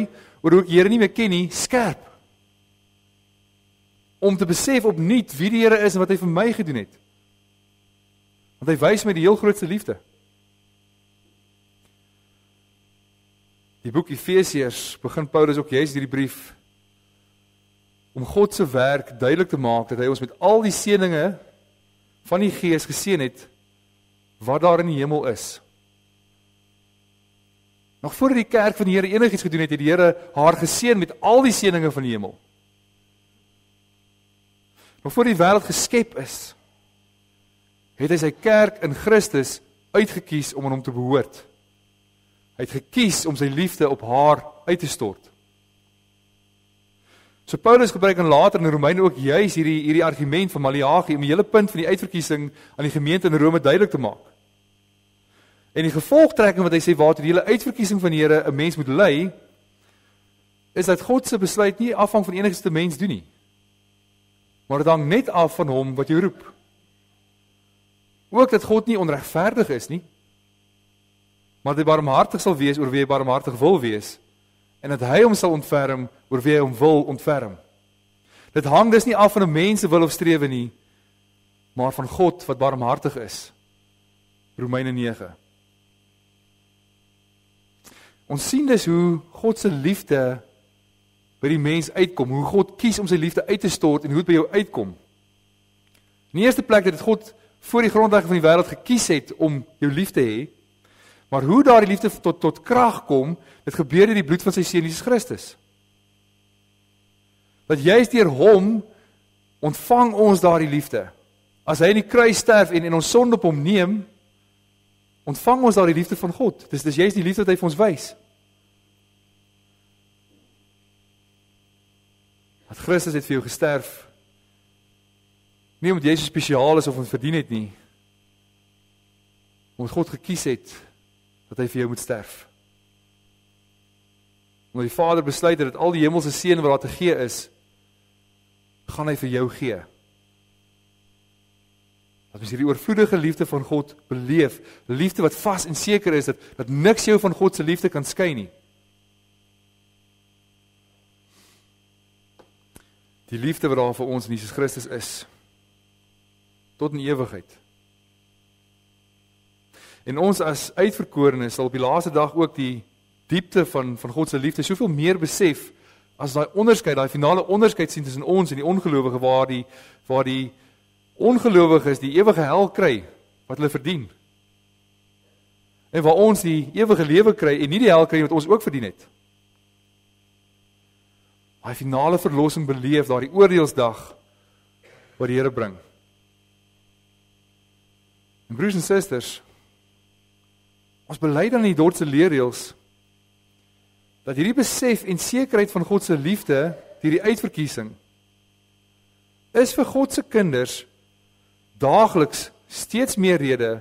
Speaker 1: oor hoe ek die Here nie meer ken nie, skerp. Om te besef opnuut wie die Here is en wat hy vir my gedoen het. Want hy wys my die heel grootste liefde. Die boek Efesiërs begin Paulus ook juist hierdie brief om God se werk duidelik te maak, dat hy ons met al die seëninge van die Gees geseën het, wat daar in die hemel is. Nog voordat die kerk van die Here enigiets gedoen het, het die Here haar geseën met al die seëninge van die hemel. Nog voor die wêreld geskep is, het hy sy kerk in Christus uitgekies om aan hom te behoort. Hy het gekies om sy liefde op haar uit te stort. So Paulus gebruik en later in Romeine ook juis hierdie argument van Maleagi om die hele punt van die uitverkiesing aan die gemeente in Rome duidelik te maak. En die gevolgtrekking wat hy sê waartoe die hele uitverkiesing van die Here 'n mens moet lei, is dat God se besluit nie afhang van enigste mens doen nie. Maar dit hang net af van hom wat jou roep. Ook dat God nie onregverdig is nie, maar dat hy barmhartig sal wees oor wie hy barmhartig wil wees, en dat hy hom sal ontferm oor wie hy hom wil ontferm. Dit hang dus nie af van 'n mens se wil of strewe nie, maar van God wat barmhartig is. Romeine 9. Ons sien dus hoe God se liefde by die mens uitkom, hoe God kies om sy liefde uit te stort en hoe dit by jou uitkom. In die eerste plek dat God voor die grondlegging van die wêreld gekies het om jou lief te hê, maar hoe daardie liefde tot krag kom, dit gebeur deur die bloed van sy seun Jesus Christus. Dat juist deur hom ontvang ons daardie liefde. As hy in die kruis sterf en ons sonde op hom neem, ontvang ons daardie liefde van God. Dis juist die liefde wat hy vir ons wys. Dat Christus het vir jou gesterf, nie omdat jy so spesiaal is of ons verdien het nie, omdat God gekies het dat hy vir jou moet sterf. Omdat die Vader besluit het dat al die hemelse seën wat daar te gee is, gaan hy vir jou gee. Dat ons hierdie oorvloedige liefde van God beleef, liefde wat vas en seker is, dat niks jou van God se liefde kan skei nie. Die liefde wat daar vir ons in Jesus Christus is, tot in ewigheid. En ons as uitverkorenes sal op die laaste dag ook die diepte van God se liefde soveel meer besef, as daai onderskeid, daai finale onderskeid sien tussen ons en die ongelowige, waar die ongelowiges die ewige hel kry, wat hulle verdien. En waar ons die ewige lewe kry, en nie die hel kry wat ons ook verdien het. Daai finale verlossing beleef, daardie oordeelsdag, wat die Here bring. En broers en susters, ons bely dan in die dorpse leerreëls, dat hierdie besef en sekerheid van God se liefde, deur die uitverkiesing, is vir God se kinders daagliks steeds meer rede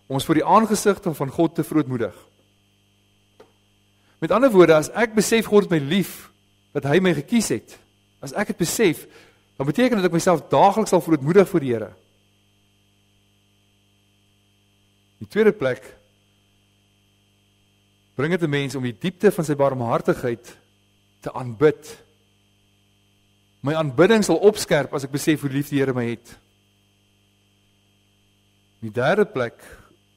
Speaker 1: om ons voor die aangesig van God te verootmoedig. Met ander woorde, as ek besef God het my lief, dat hy my gekies het, as ek het besef, dan beteken dit dat ek myself daagliks sal verootmoedig voor die Here. Die tweede plek, bring dit 'n mens om die diepte van sy barmhartigheid te aanbid. My aanbidding sal opskerp as ek besef hoe lief die Here my het. Die derde plek,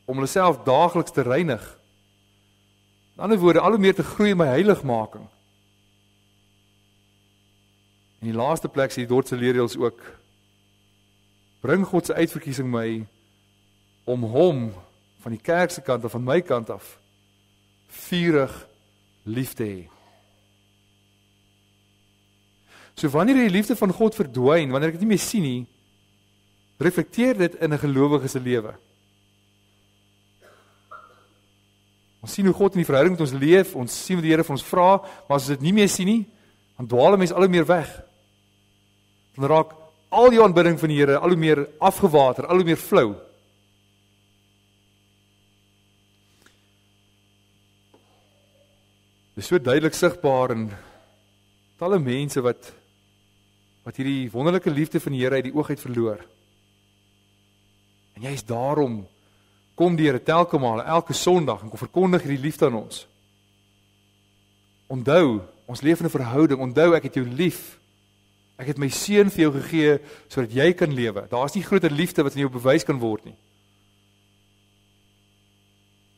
Speaker 1: om hulle self daagliks te reinig. In ander woorde, al hoe meer te groei in my heiligmaking. En die laaste plek sê die dorpse leerreëls ook, bring God se uitverkiesing my om hom van die kerk se kant of van my kant af vurig lief te hê. So wanneer die liefde van God verdwyn, wanneer ek dit nie meer sien nie, reflekteer dit in 'n gelowige se lewe. Ons sien hoe God in die verhouding met ons leef, ons sien wat die Here van ons vra, maar as ons dit nie meer sien nie, dan dwaal 'n mens al hoe meer weg. Dan raak al die aanbidding van die Here al hoe meer afgewater, al hoe meer flou. Dis so duidelik sigbaar in talle mense wat hierdie wonderlike liefde van die Here uit die oog uit verloor. En juist daarom kom die Here telke male, elke Sondag, en kom verkondig hierdie liefde aan ons. Onthou, ons leef in 'n verhouding, onthou ek het jou lief. Ek het my seun vir jou gegee, sodat jy kan lewe. Daar is nie groter liefde wat in jou bewys kan word nie.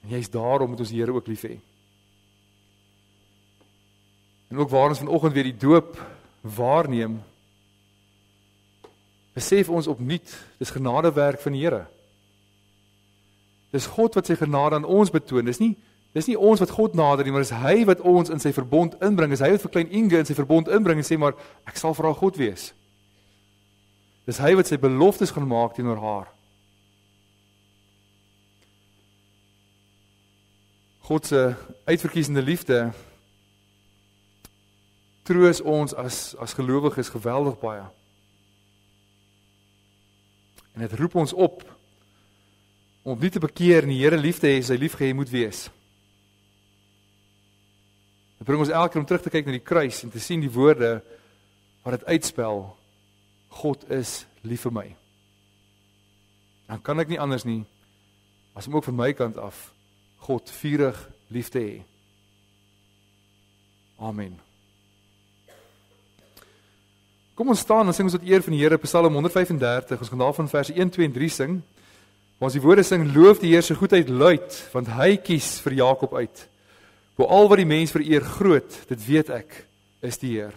Speaker 1: En juist daarom moet ons die Here ook lief hê. En ook waar ons vanoggend weer die doop waarneem, besef ons opnuut, dis genadewerk van die Here. Dis God wat sy genade aan ons betoon. Dis nie ons wat God nader nie, maar dis hy wat ons in sy verbond inbring. Dis hy wat vir klein Inge in sy verbond inbring en sê, maar ek sal vir haar God wees. Dis hy wat sy beloftes gaan maak teenoor haar. God se uitverkiesende liefde troos ons as gelowiges geweldig baie. En dit roep ons op om nie te bekeer en die Here lief te hê, sy liefgehê moet wees. Dit bring ons elke keer om terug te kyk na die kruis en te sien die woorde wat dit uitspel, God is lief vir my. Dan kan ek nie anders nie, as om ook van my kant af, God vurig lief te hê. Amen. Kom ons staan en sing ons tot eer van die Here, Psalm 135, ons gaan daarvan verse 1, 2 en 3 sing, waar ons die woorde sing, loof die Here se goedheid luid, want hy kies vir Jakob uit. Voor al wat die mens vereer groot, dit weet ek, is die Heer.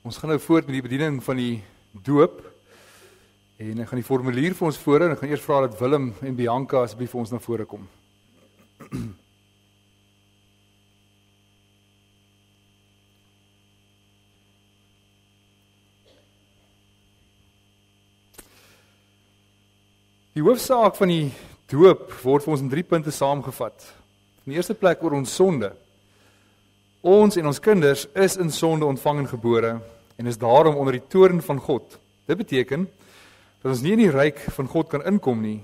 Speaker 1: Ons gaan nou voort met die bediening van die doop. En ek gaan die formulier vir ons voorhou en ek gaan eers vra dat Willem en Bianca asseblief vir ons na vore kom. Die hoofsaak van die doop word vir ons in 3 punte saamgevat. In die eerste plek oor ons sonde. Ons en ons kinders is in sonde ontvang en gebore en is daarom onder die toorn van God. Dit beteken dat ons nie in die ryk van God kan inkom nie.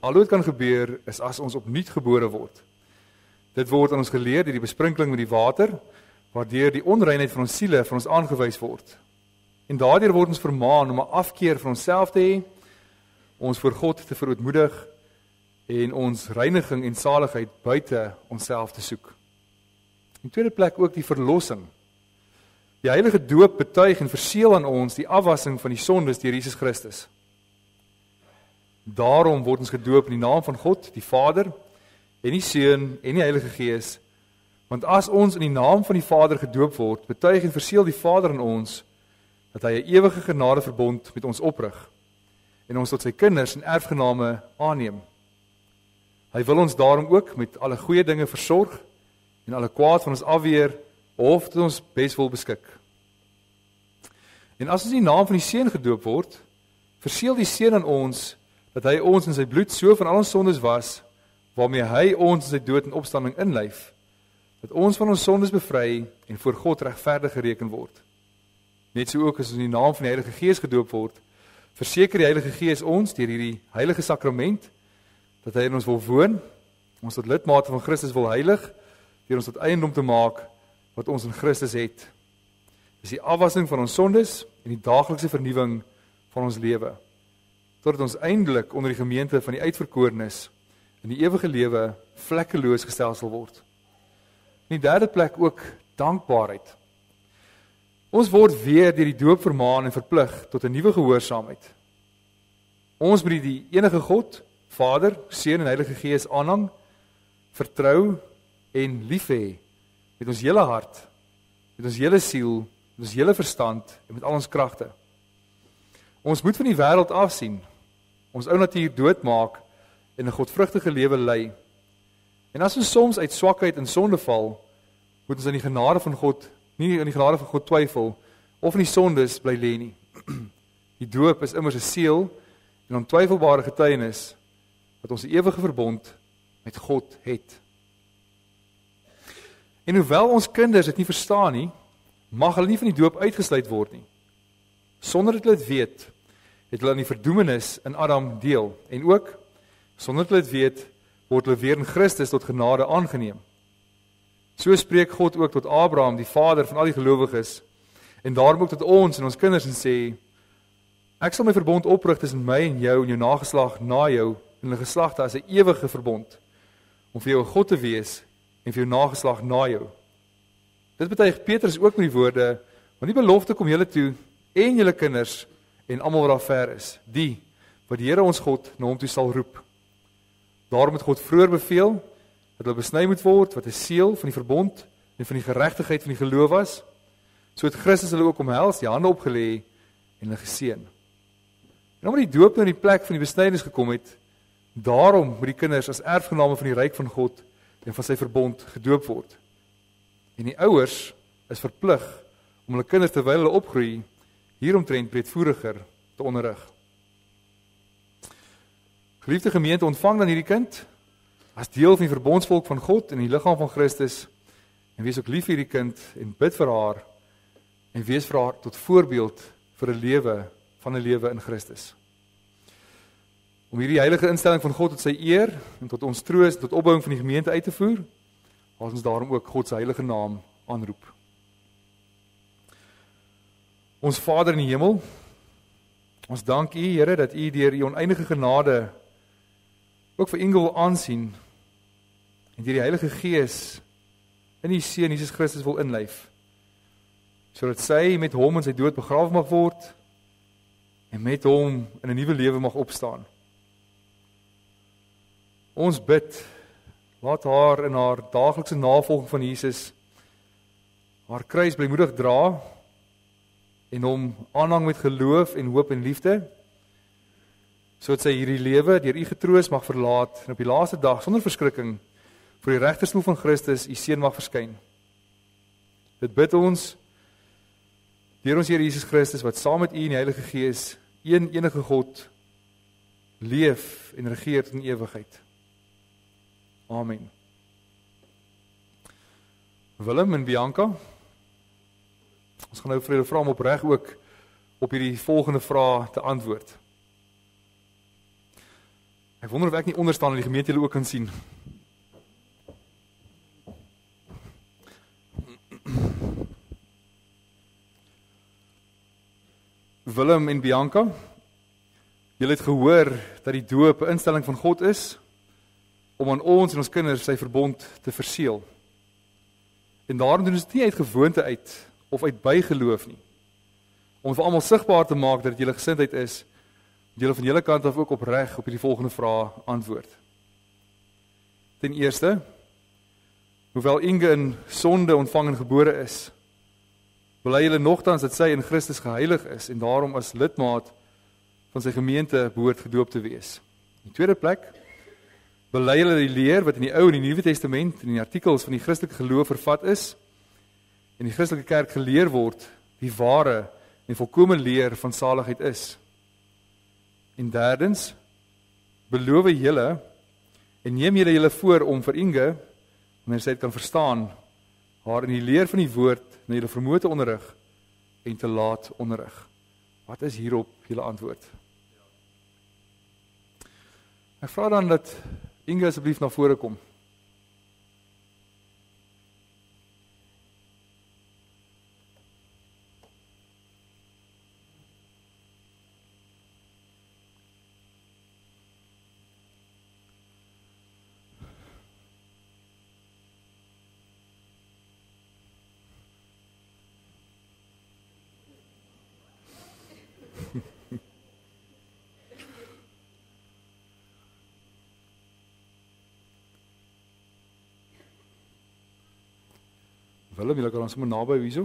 Speaker 1: Al wat kan gebeur is as ons opnuut gebore word. Dit word aan ons geleer deur die besprinkeling met die water, waardeur die onreinheid van ons siele van ons aangewys word. En daardeur word ons vermaan om 'n afkeer van onsself te hê, ons voor God te verootmoedig en ons reiniging en saligheid buite onsself te soek. In tweede plek ook die verlossing. Die heilige doop betuig en verseël aan ons die afwassing van die sondes deur Jesus Christus. Daarom word ons gedoop in die naam van God, die Vader, en die Seun en die Heilige Gees. Want as ons in die naam van die Vader gedoop word, betuig en verseël die Vader aan ons dat hy 'n ewige genadeverbond met ons oprig en ons tot sy kinders en erfgename aanneem. Hy wil ons daarom ook met alle goeie dinge versorg en alle kwaad van ons afweer of tot ons beswil beskik. En as ons in die naam van die Seun gedoop word, verseël die Seun aan ons dat hy ons in sy bloed so van al ons sondes was, waarmee hy ons in sy dood en opstanding inlyf, dat ons van ons sondes bevry en voor God regverdig gereken word. Net so ook as ons in die naam van die Heilige Gees gedoop word, verseker die Heilige Gees ons deur hierdie heilige sakrament, dat hy in ons wil woon, ons tot lidmate van Christus wil heilig, deur ons tot eiendom te maak, wat ons in Christus het. Dis die afwassing van ons sondes en die daaglikse vernuwing van ons lewe, totdat ons eindelik onder die gemeente van die uitverkorenes in die ewige lewe vlekkeloos gestel sal word. In die derde plek ook dankbaarheid. Ons word weer deur die doop vermaan en verplig tot 'n nuwe gehoorsaamheid. Ons moet die enige God, Vader, Seun en Heilige Gees aanhang, vertrou en lief hê met ons hele hart, met ons hele siel, met ons hele verstand en met al ons kragte. Ons moet van die wêreld afsien, ons ou natuur doodmaak en 'n godvrugtige lewe lei. En as ons soms uit swakheid en sonde val, moet ons in die genade van God, nie in die genade van God twyfel of in die sondes bly lê nie. Die doop is immers 'n seël en ontwyfelbare getuienis dat ons 'n ewige verbond met God het. En hoewel ons kinders dit nie verstaan nie, mag hulle nie van die doop uitgesluit word nie. Sonder dat hulle dit weet, het hulle aan die verdoemenis in Adam deel. En ook, sonder dat hulle dit weet, word hulle weer in Christus tot genade aangeneem. So spreek God ook tot Abraham, die vader van al die gelowiges, en daarom ook tot ons en ons kinders en sê, ek sal my verbond oprig tussen my en jou nageslag na jou, en hulle geslagte as 'n ewige verbond, om vir jou 'n God te wees, en vir jou nageslag na jou. Dit betuig Petrus ook met die woorde, want die belofte kom julle toe, en julle kinders, en almal wat daar ver is, die, wat die Here ons God na hom toe sal roep. Daarom het God vroeër beveel, dat hulle besny moet word, wat 'n seël van die verbond, en van die geregtigheid van die geloof was, so het Christus hulle ook omhels, die hande opgelê, en hulle geseën. En omdat die doop nou in die plek van die besnydenis gekom het, daarom moet die kinders as erfgename van die ryk van God, en van sy verbond gedoop word. En die ouers is verplig om hulle kinders terwyl hulle opgroei hieromtrent breedvoeriger te onderrig. Geliefde gemeente, ontvang dan hierdie kind as deel van die verbondsvolk van God in die liggaam van Christus en wees ook lief vir hierdie kind en bid vir haar en wees vir haar tot voorbeeld vir 'n lewe in Christus. Om hierdie heilige instelling van God tot sy eer en tot ons troos, tot opbouing van die gemeente uit te voer, laat ons daarom ook God se heilige naam aanroep. Ons Vader in die hemel, ons dank U, Here, dat U deur U oneindige genade ook vir Inge wil aansien en deur die Heilige Gees in U Seun Jesus Christus wil inlyf, sodat sy met hom in sy dood begrawe mag word en met hom in 'n nuwe lewe mag opstaan. Ons bid, laat haar in haar daaglikse navolging van Jesus haar kruis blymoedig dra en hom aanhang met geloof en hoop en liefde, sodat sy hierdie lewe deur U getroos mag verlaat en op die laaste dag sonder verskrikking voor die regterstoel van Christus U Seun mag verskyn. Dit bid ons deur ons Here Jesus Christus wat saam met U in die Heilige Gees een enige God leef en regeer tot in ewigheid. Amen. Willem en Bianca, ons gaan nou vir julle vra om opreg ook op hierdie volgende vrae te antwoord. Ek wonder of ek nie onderstaan in die gemeente julle ook kan sien. Willem en Bianca, julle het gehoor dat die doop 'n instelling van God is om aan ons en ons kinders sy verbond te verseël. En daarom doen ons dit nie uit gewoonte uit of uit bygeloof nie. Om vir almal sigbaar te maak dat dit julle gesindheid is, dat julle van julle kant af ook opreg op hierdie volgende vrae antwoord. Ten eerste, hoewel Inge in sonde ontvang en gebore is, bely julle nogtans dat sy in Christus geheilig is en daarom as lidmaat van sy gemeente behoort gedoop te wees. In tweede plek, bely julle die leer wat in die Ou en die Nuwe Testament en in die artikels van die Christelike geloof vervat is en die Christelike kerk geleer word, die ware en volkome leer van saligheid is. En derdens, beloof julle en neem julle voor om vir Inge, wanneer sy dit kan verstaan, haar in die leer van die woord na julle vermoë te onderrig en te laat onderrig. Wat is hierop julle antwoord? Ek vra dan dat Inge asseblief na vore kom. Willem, julle kan ons sommer naby hierso.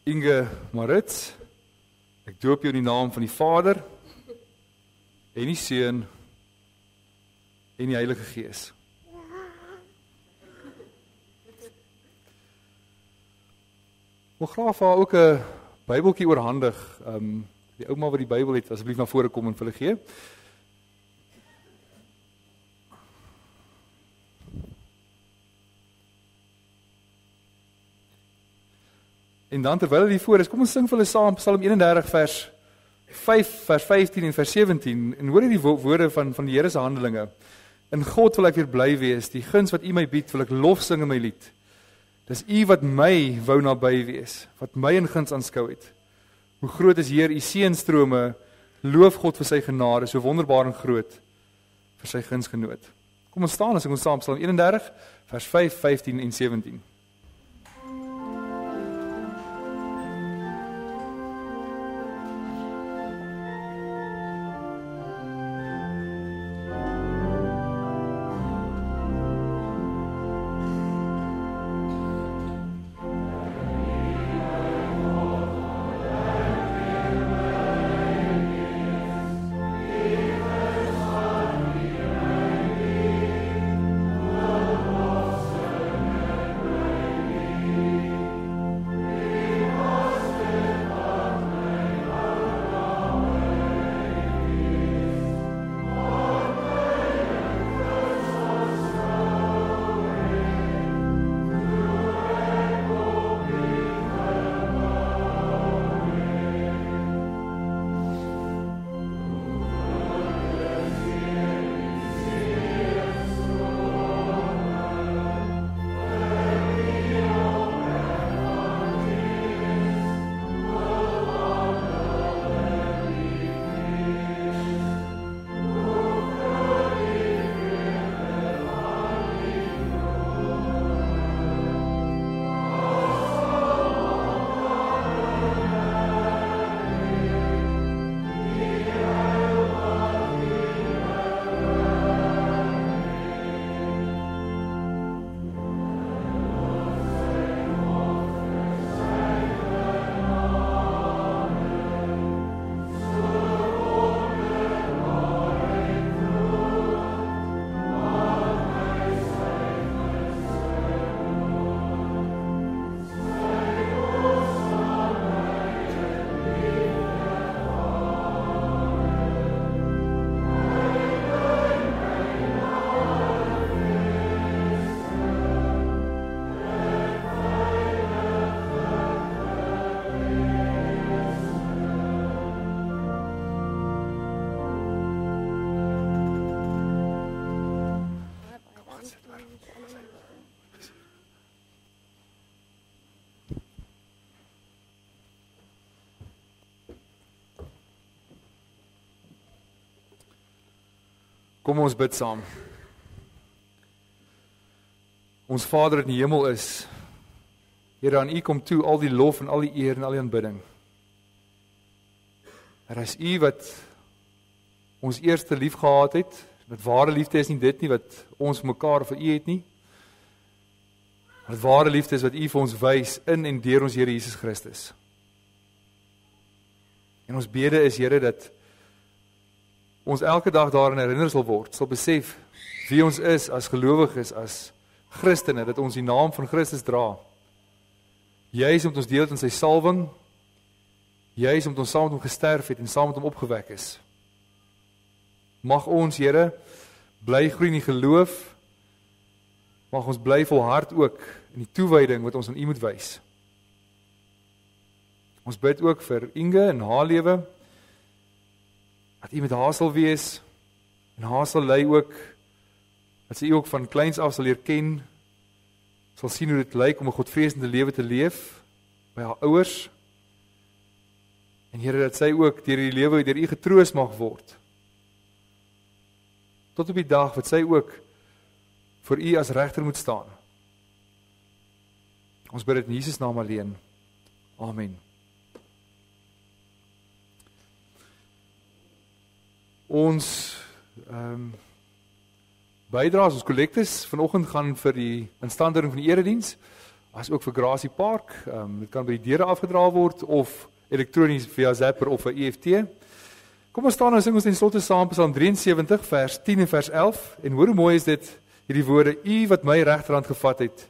Speaker 1: Inge Maritz, ek doop jou in die naam van die Vader en die Seun en die Heilige Gees. Ek wil graag vir haar ook 'n Bybeltjie oorhandig. Die ouma wat die Bybel het, asseblief na vore kom en vir hulle gee. En dan terwyl hulle hier voor is, kom ons sing vir hulle saam Psalm 31 vers 5, vers 15 en vers 17 en hoor die woorde van die Here se handelinge. In God wil ek weer bly wees, die guns wat U my bied, wil ek lof sing in my lied. Dis U wat my wou naby wees, wat my in guns aanskou het. Hoe groot is Heer U seënstrome, loof God vir sy genade, so wonderbaar en groot vir sy gunsgenoot. Kom ons staan en sing ons saam Psalm 31 vers 5, 15 en 17. Kom ons bid saam. Ons Vader in die hemel is, Here, aan U kom toe al die lof en al die eer en al die aanbidding. Is U wat ons eerste lief gehad het, wat ware liefde is nie dit nie, wat ons mekaar vir U het nie. Wat ware liefde is wat U vir ons wys in en deur ons Here Jesus Christus. En ons bede is, Here, dat ons elke dag daarin herinner sal word, sal besef wie ons is as gelowiges, as Christene, dat ons die naam van Christus dra. Juis omdat ons deel het in sy salwing, juis omdat ons saam met hom gesterf het en saam met hom opgewek is. Mag ons, Here, bly groei in die geloof, mag ons bly volhard ook in die toewyding wat ons aan U moet wys. Ons bid ook vir Inge en haar lewe, dat U met haar sal wees, en haar sal lei ook, dat sy ook van kleins af sal leer ken, sal sien hoe dit lyk om 'n godvreesende lewe te leef, by haar ouers, en Here, dat sy ook deur die lewe deur U getroos mag word, tot op die dag wat sy ook vir U as regter moet staan. Ons bid dit in Jesus naam alleen. Amen. Ons bydraes, ons kollektes vanoggend gaan vir die instandhouding van die erediens, as ook vir Gracie Park. Dit kan by die deure afgedra word of elektronies via Zapper of 'n EFT. Kom ons staan en sing ons ten slotte saam Psalm 73 vers 10 en vers 11. En hoor hoe mooi is dit, hierdie woorde: U wat my regterhand gevat het,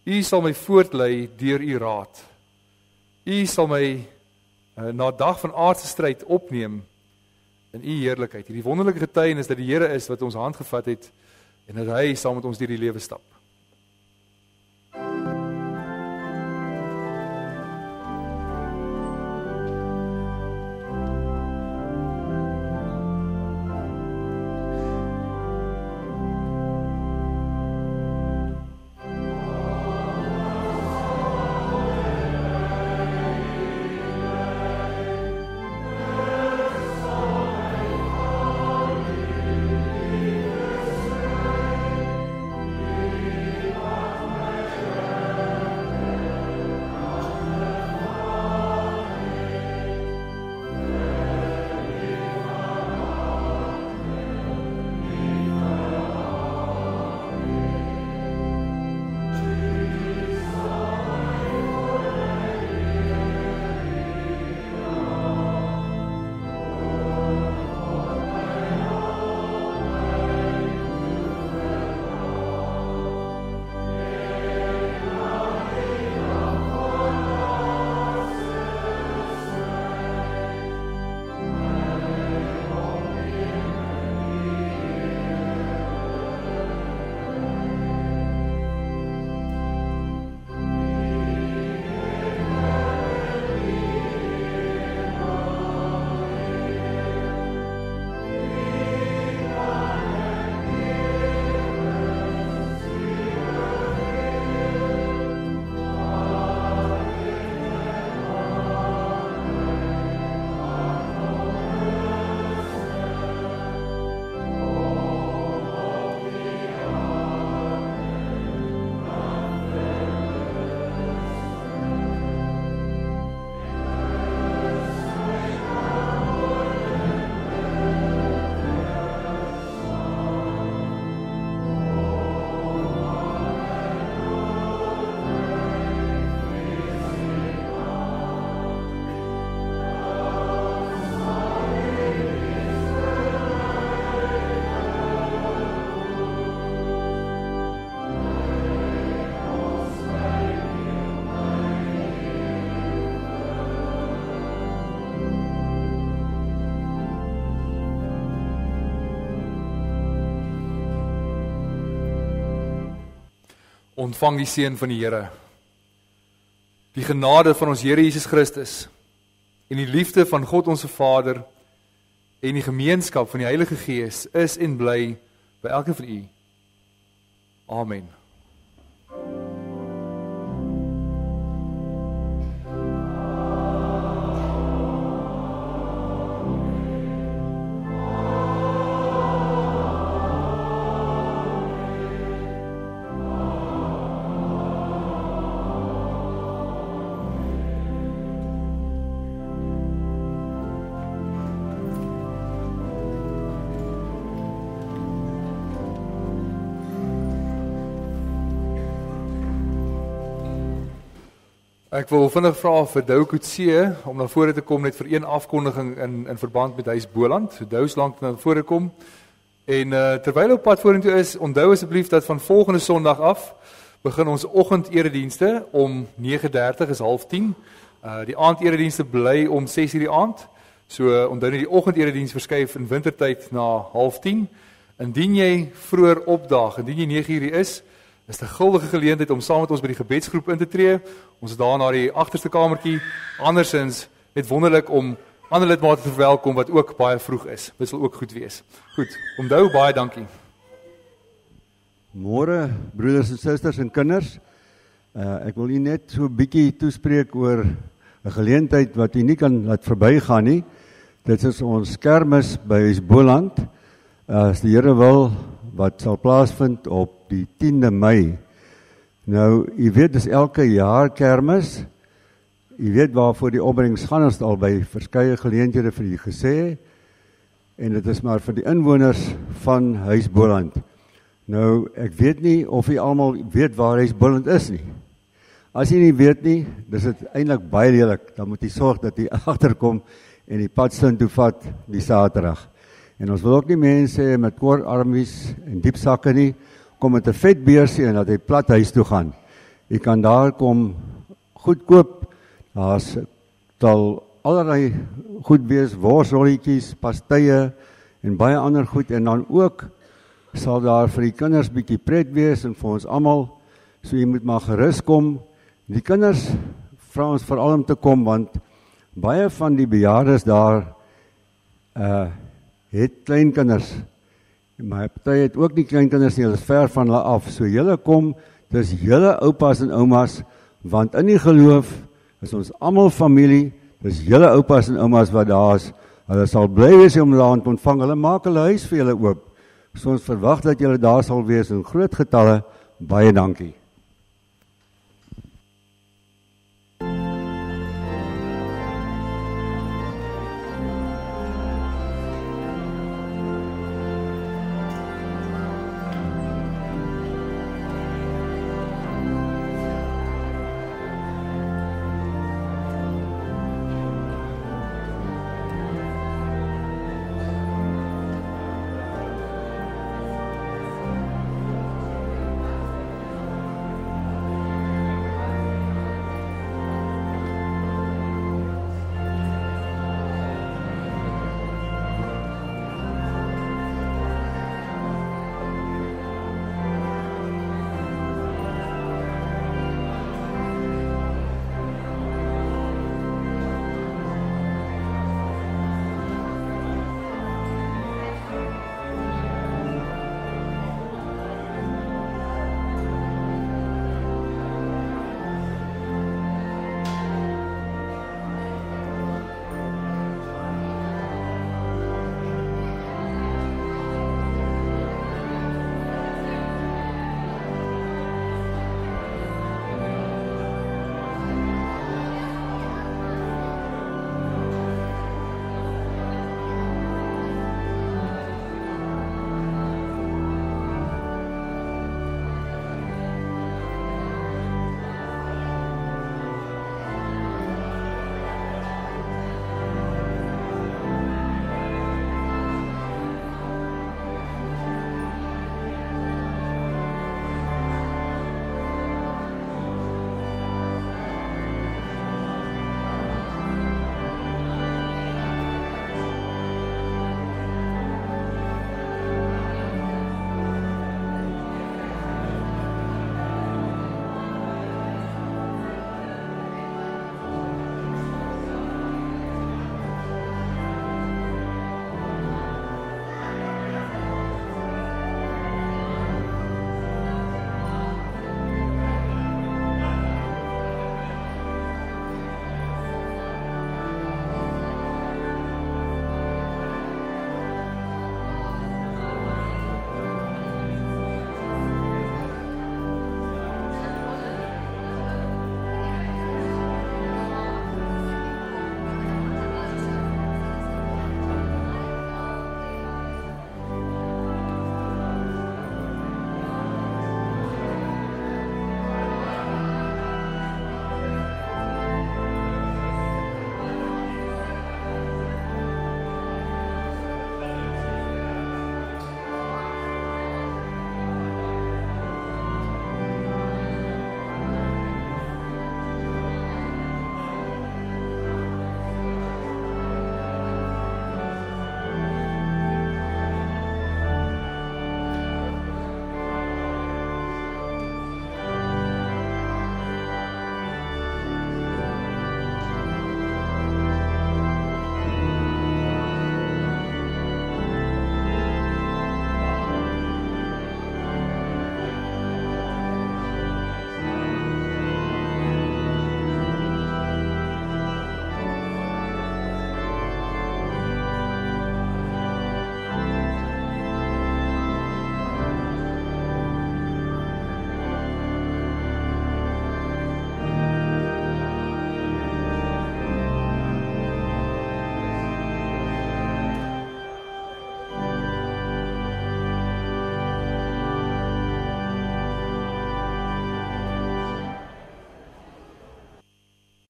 Speaker 1: U sal my voortlei deur U raad. U sal my na dag van aardse stryd opneem in U heerlikheid. Hierdie wonderlike getuienis dat die Here is wat ons hand gevat het en dat hy saam met ons deur die lewe stap. Ontvang die seën van die Here. Die genade van ons Here Jesus Christus en die liefde van God ons Vader en die gemeenskap van die Heilige Gees is en bly by elkeen van u. Amen. Ek wil vinnig vra vir Dou Coetzee om na vore te kom net vir een afkondiging in verband met Huis Boland. So Dou slank na vore kom. En terwyl hy op pad vorentoe is, onthou asseblief dat van volgende Sondag af begin ons oggenderedienste om 9:30 is 9:30. Die aanderedienste bly om 6:00 die aand. So onthou net die oggenderediens verskuif in wintertyd na 9:30. Indien jy vroeër opdaag, indien jy 9:00 is dit 'n guldige geleentheid om saam met ons by die gebedsgroep in te tree. Ons is daar na die agterste kamertjie. Andersins net wonderlik om ander lidmate te verwelkom wat ook baie vroeg is. Dit sal ook goed wees. Goed, onthou baie dankie.
Speaker 2: Môre broeders en susters en kinders. Ek wil u net so 'n bietjie toespreek oor 'n geleentheid wat u nie kan laat verbygaan nie. Dit is ons kermis by Huis Boland. As die Here wil, wat sal plaasvind op die 10de Mei. Nou, u weet, dis elke jaar kermis. U weet waarvoor die opbrengs gaan, ons het al by verskeie geleenthede vir u gesê. En dit is maar vir die inwoners van Huis Boland. Nou, ek weet nie of u almal weet waar Huis Boland is nie. As u nie weet nie, dis dit eintlik baie lelik. Dan moet u sorg dat u agterkom en die pad toe vat die Saterdag. En ons wil ook nie mense met kort armies en diep sakke nie, kom met 'n vet beursie en dat hy plat huis toe gaan. Jy kan daar kom goed koop, daar's tal allerlei goed wees, worsrolletjies, pastye en baie ander goed, en dan ook sal daar vir die kinders bietjie pret wees en vir ons almal, so jy moet maar gerus kom. Die kinders vra ons veral om te kom, want baie van die bejaardes daar het kleinkinders, maar party het ook nie kleinkinders nie, hulle is ver van hulle af, so julle kom, dis julle oupas en oumas, want in die geloof is ons almal familie, dis julle oupas en oumas wat daar is, hulle sal bly wees om hulle te ontvang, hulle maak hulle huis vir julle oop, so ons verwag dat julle daar sal wees in groot getalle, baie dankie.